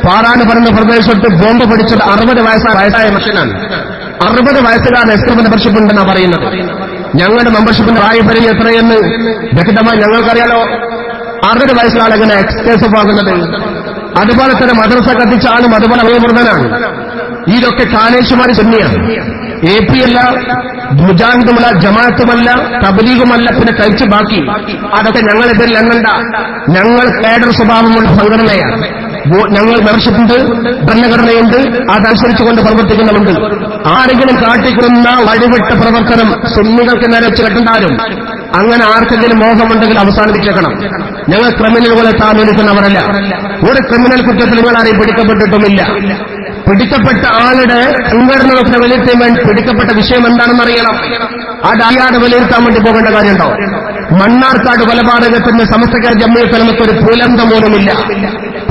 പാറാട് പറഞ്ഞ പ്രദേശത്ത് ബോംബ് പിടിച്ചത് 60 വയസ്സായ മനുഷ്യനാണ്. 60 വയസ്സുകാരൻ എസ് മെമ്പർഷിപ്പ് ഉണ്ടെന്നാണ് പറയുന്നത്. ഞങ്ങളുടെ മെമ്പർഷിപ്പിന്റെ പ്രായപരിധി എത്രയെന്ന് വ്യക്തമായി ഞങ്ങൾക്കറിയാലോ. 60 വയസ്സുകാരൻ എങ്ങനെ എക്സ്കേസഫ് ആകുന്നത്? അതുപോലെ തന്നെ മദ്രസ കത്തിച്ച ആളും അതുപോലെ വയോവൃദ്ധനാണ്. ഇതൊക്കെ കാനേശുമാരി സുന്നിയാണ്. AP അല്ല, മുജാഹിദുമല്ല, ജമാഅത്തുമല്ല, തബ്ലീഗുമല്ല, പിന്നെ കഴിച്ച് ബാക്കി. അതൊക്കെ ഞങ്ങളെതിരിൽ എണ്ണണ്ട. ഞങ്ങൾ കേഡർ സ്വഭാവമുള്ള സംഘടനയാണ്. ഞങ്ങൾ മെമ്പർഷിപ്പുണ്ട്, ഭരണഘടനയുണ്ട്, അതനുസരിച്ചുകൊണ്ട് പ്രവർത്തിക്കുന്നുണ്ട്. ആരെങ്കിലും കാട്ടിക്കൊടുന്ന വഴിവിട്ട പ്രവർത്തനം സുന്നികൾക്ക് നേരെ കെട്ടുണ്ടാരും. അങ്ങനെ ആർക്കെങ്കിലും മോഹമുണ്ടെങ്കിൽ അവസാനിപ്പിച്ചേക്കണം. ഞങ്ങൾ ക്രിമിനലുകളെ താമസിക്കുന്നവരല്ല. ഒരു ക്രിമിനൽ കുറ്റത്തിൽ നിങ്ങളാരെയും പിടിക്കപ്പെട്ടിട്ടുമില്ല. പിടിക്കപ്പെട്ട ആളുടെ സംഘടനകളൊക്കെ വിലയിരുത്താൻ വേണ്ടി പിടിക്കപ്പെട്ട വിഷയം എന്താണെന്ന് അറിയണം. അതറിയാതെ വിലയിരുത്താൻ വേണ്ടി പോകേണ്ട കാര്യമുണ്ടോ? മണ്ണാർക്കാട് കൊലപാതകത്തിന്റെ സമസ്തക്കാർ ജമ്മിയത്ത് നമുക്ക് ഒരു പുലന്തം പോലുമില്ല.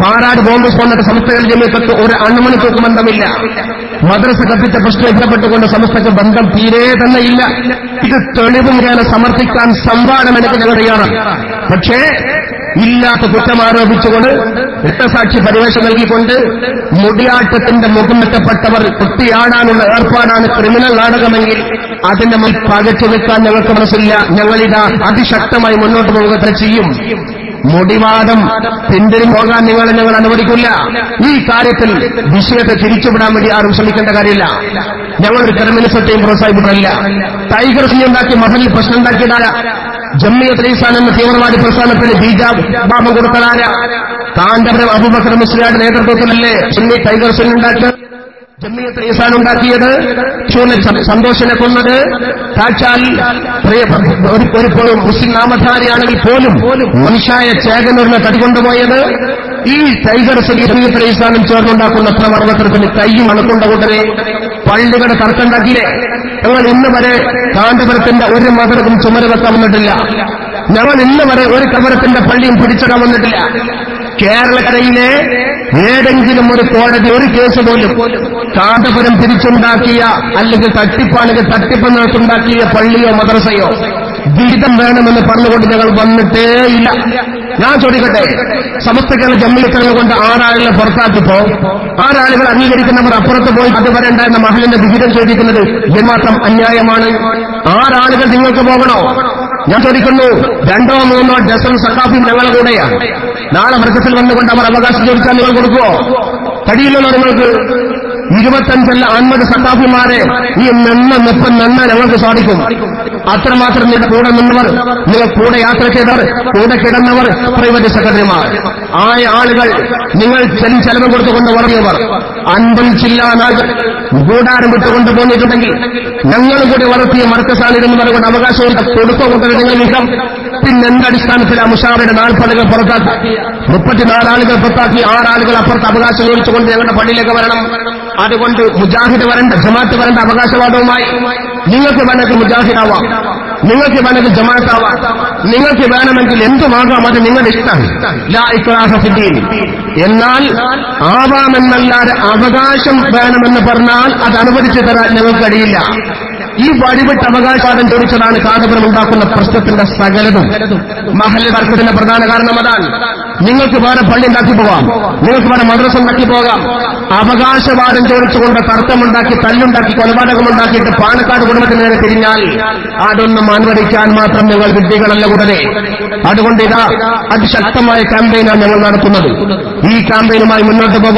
പാറാട് ബോംബ് സ്ഫോടനത്തെ സമസ്തക്കാർ ജമ്മിയത്ത് ഒരു അണുമണിക്കൊക്കെ ബന്ധമില്ല. മദ്രസ കത്തിച്ച പ്രശ്നം ഇഷ്ടപ്പെട്ടുകൊണ്ട് സമസ്തക്ക് ബന്ധം തീരെ തന്നെ ഇല്ല. ഇത് തെളിവ് മുഖേന സമർത്ഥിക്കാൻ സംവാദം എനിക്ക് ഞങ്ങൾ തയ്യാറാണ്. പക്ഷേ ഇല്ലാത്ത കുറ്റം ആരോപിച്ചുകൊണ്ട് രക്തസാക്ഷി പരിവേഷം നൽകിക്കൊണ്ട് മുടിയാട്ടത്തിന്റെ മുഖം വെട്ടപ്പെട്ടവർ കുട്ടിയാടാനുള്ള ഏർപ്പാടാണ് ക്രിമിനൽ നാടകമെങ്കിൽ അതിന്റെ മുൻ പകച്ചു നിൽക്കാൻ ഞങ്ങൾക്ക് മനസ്സില്ല. ഞങ്ങളിതാ അതിശക്തമായി മുന്നോട്ട് പോവുക ചെയ്യും. മുടിവാദം പിന്തിരിഞ്ഞു പോകാൻ ഞങ്ങൾ അനുവദിക്കില്ല. ഈ കാര്യത്തിൽ വിഷയത്തെ തിരിച്ചുവിടാൻ വേണ്ടി ആരും ശ്രമിക്കേണ്ട കാര്യമില്ല. ഞങ്ങളൊരു ക്രിമിനലിസത്തെയും പ്രോത്സാഹിപ്പിക്കില്ല. ടൈഗർ സിംഗ് ഉണ്ടാക്കി മഹലിൽ പ്രശ്നം ഉണ്ടാക്കിയതാര? ജമ്മിയത്ത് ഇസ്ലാം എന്ന തീവ്രവാദി പ്രസ്ഥാനത്തിന് ബീജാഭാവം കൊടുത്തതാര? കാന്തപുരം അബൂബക്കർ മുസ്ലിയാരുടെ നേതൃത്വത്തിലല്ലേ സുന്നി ടൈഗർ സിംഗ് ഉണ്ടാക്കിയത്? ജമ്മിയത്ത് ഇസ്ലാം ഉണ്ടാക്കിയത്? സന്തോഷിനെ കൊന്നത്? സാക്ഷാൽ ഒരു മുസ്ലിം നാമധാരിയാണെങ്കിൽ പോലും മനുഷ്യായ ചേകനൂരിനെ തടികൊണ്ടുപോയത് ഈ ടൈഗർ ജമ്മിയത്ത് ഇസ്ലാമിൽ ചേർന്നുണ്ടാക്കുന്ന പ്രവർത്തനത്തിന് കയ്യും അണുക്കൊണ്ട കൂട്ടരെ പള്ളികളുടെ തർക്കമുണ്ടാക്കിയില്ലേ? ഞങ്ങൾ ഇന്ന് വരെ കാന്തപുരത്തിന്റെ ഒരു മതർക്കും ചുമര് വെക്കാൻ വന്നിട്ടില്ല. ഞങ്ങൾ ഇന്ന് വരെ ഒരു കബരത്തിന്റെ പള്ളിയും പിടിച്ചിടാൻ വന്നിട്ടില്ല. കേരളക്കരയിലെ ഏതെങ്കിലും ഒരു കോടതി ഒരു കേസ് പോലും കാന്തപുരം തിരിച്ചുണ്ടാക്കിയ അല്ലെങ്കിൽ തട്ടിപ്പാണെങ്കിൽ തട്ടിപ്പെന്നുണ്ടാക്കിയ പള്ളിയോ മദ്രസയോ വിഹിതം വേണമെന്ന് പറഞ്ഞുകൊണ്ട് ഞങ്ങൾ വന്നിട്ടേയില്ല. ഞാൻ ചോദിക്കട്ടെ, സമസ്തകളുടെ ജമ്മിയത്തുകൾ കൊണ്ട് 6 ആളുകളെ പുറത്താക്കിപ്പോ 6 ആളുകൾ അംഗീകരിക്കുന്നവർ അപ്പുറത്ത് പോയി അതുവരെ ഉണ്ടായിരുന്ന മഹലിന്റെ വിഹിതം ചോദിക്കുന്നത് എന്തുമാത്രം അന്യായമാണ്? 6 ആളുകൾ നിങ്ങൾക്ക് പോകണോ? ഞാൻ ചോദിക്കുന്നു, 2 or 3 ഡസൻ സഖാഫിയും ഞങ്ങളുടെ കൂടെയാണ്. നാളെ മൃഗത്തിൽ വന്നുകൊണ്ട് അവർ അവകാശം ചോദിച്ചാൽ നിങ്ങൾ കൊടുക്കുവോ? കഴിയില്ലല്ലോ നിങ്ങൾക്ക്. 25 50 സഖാഫിമാരെ ഈ നെന്ന ഞങ്ങൾക്ക് സാധിക്കും. അത്രമാത്രം നിങ്ങളുടെ കൂടെ നിന്നവർ, നിങ്ങൾ കൂടെ യാത്ര ചെയ്തവർ, കൂടെ കിടന്നവർ, പ്രൈവറ്റ് സെക്രട്ടറിമാർ, ആയ ആളുകൾ, നിങ്ങൾ ചെലവ് കൊടുത്തുകൊണ്ട് വളർന്നവർ, 50 ചില്ലാനാളുകൾ കൂടാരം വിട്ടുകൊണ്ട് പോന്നിട്ടുണ്ടെങ്കിൽ ഞങ്ങൾ കൂടി വളർത്തിയ മർക്കസാണിതെന്ന് പറഞ്ഞുകൊണ്ട് അവകാശം കൊടുത്തുകൊണ്ട് നിങ്ങൾ വിഷം. പിന്നെന്തടിസ്ഥാനത്തിൽ ആ മുഷാവയുടെ 40 ആളുകൾ പുറത്താക്കി, 34 ആളുകൾ പുറത്താക്കി, 6 ആളുകൾ അപ്പുറത്ത് അവകാശം ചോദിച്ചുകൊണ്ട് ഞങ്ങളുടെ പള്ളിയിലേക്ക് വരണം. അതുകൊണ്ട് മുജാഹിദ് വരണ്ട, ജമാഅത്ത് വരണ്ട അവകാശവാദവുമായി നിങ്ങൾക്ക് വേണമെങ്കിൽ മുജാഹിദാവാം, നിങ്ങൾക്ക് വേണമെങ്കിൽ ജമാഅത്താവാം, നിങ്ങൾക്ക് വേണമെങ്കിൽ എന്തുമാകാം, അത് നിങ്ങളുടെ ഇഷ്ടമാണ്. ലാ ഇക്റാഹ ഫിദ്ദീൻ. എന്നാൽ ആവാമെന്നല്ലാതെ അവകാശം വേണമെന്ന് പറഞ്ഞാൽ അത് അനുവദിച്ചു തരാൻ ഞങ്ങൾക്ക് കഴിയില്ല. ഈ വഴിവിട്ട് അവകാശവാദം ചോദിച്ചതാണ് കാന്തപുരം ഉണ്ടാക്കുന്ന പ്രശ്നത്തിന്റെ സകലതും. മഹല്ല് തർക്കത്തിന്റെ പ്രധാന കാരണം അതാണ്. നിങ്ങൾക്ക് വേറെ പള്ളി ഉണ്ടാക്കി പോകാം, നിങ്ങൾക്ക് വേറെ മദ്രസ ഉണ്ടാക്കി പോകാം. അവകാശവാദം ചോദിച്ചുകൊണ്ട് തർക്കമുണ്ടാക്കി, തല്ലുണ്ടാക്കി, കൊലപാതകമുണ്ടാക്കിയിട്ട് പാലക്കാട് കുടുംബത്തിന് നേരെ തിരിഞ്ഞാൽ അതൊന്നും അനുവദിക്കാൻ മാത്രം നിങ്ങൾ വിഡ്ഢികളല്ല കൂടനെ. അതുകൊണ്ട് ഇതാ അതിശക്തമായ ക്യാമ്പയിനാണ് ഞങ്ങൾ നടത്തുന്നത്. ഈ ക്യാമ്പയിനുമായി മുന്നോട്ട് പോകും.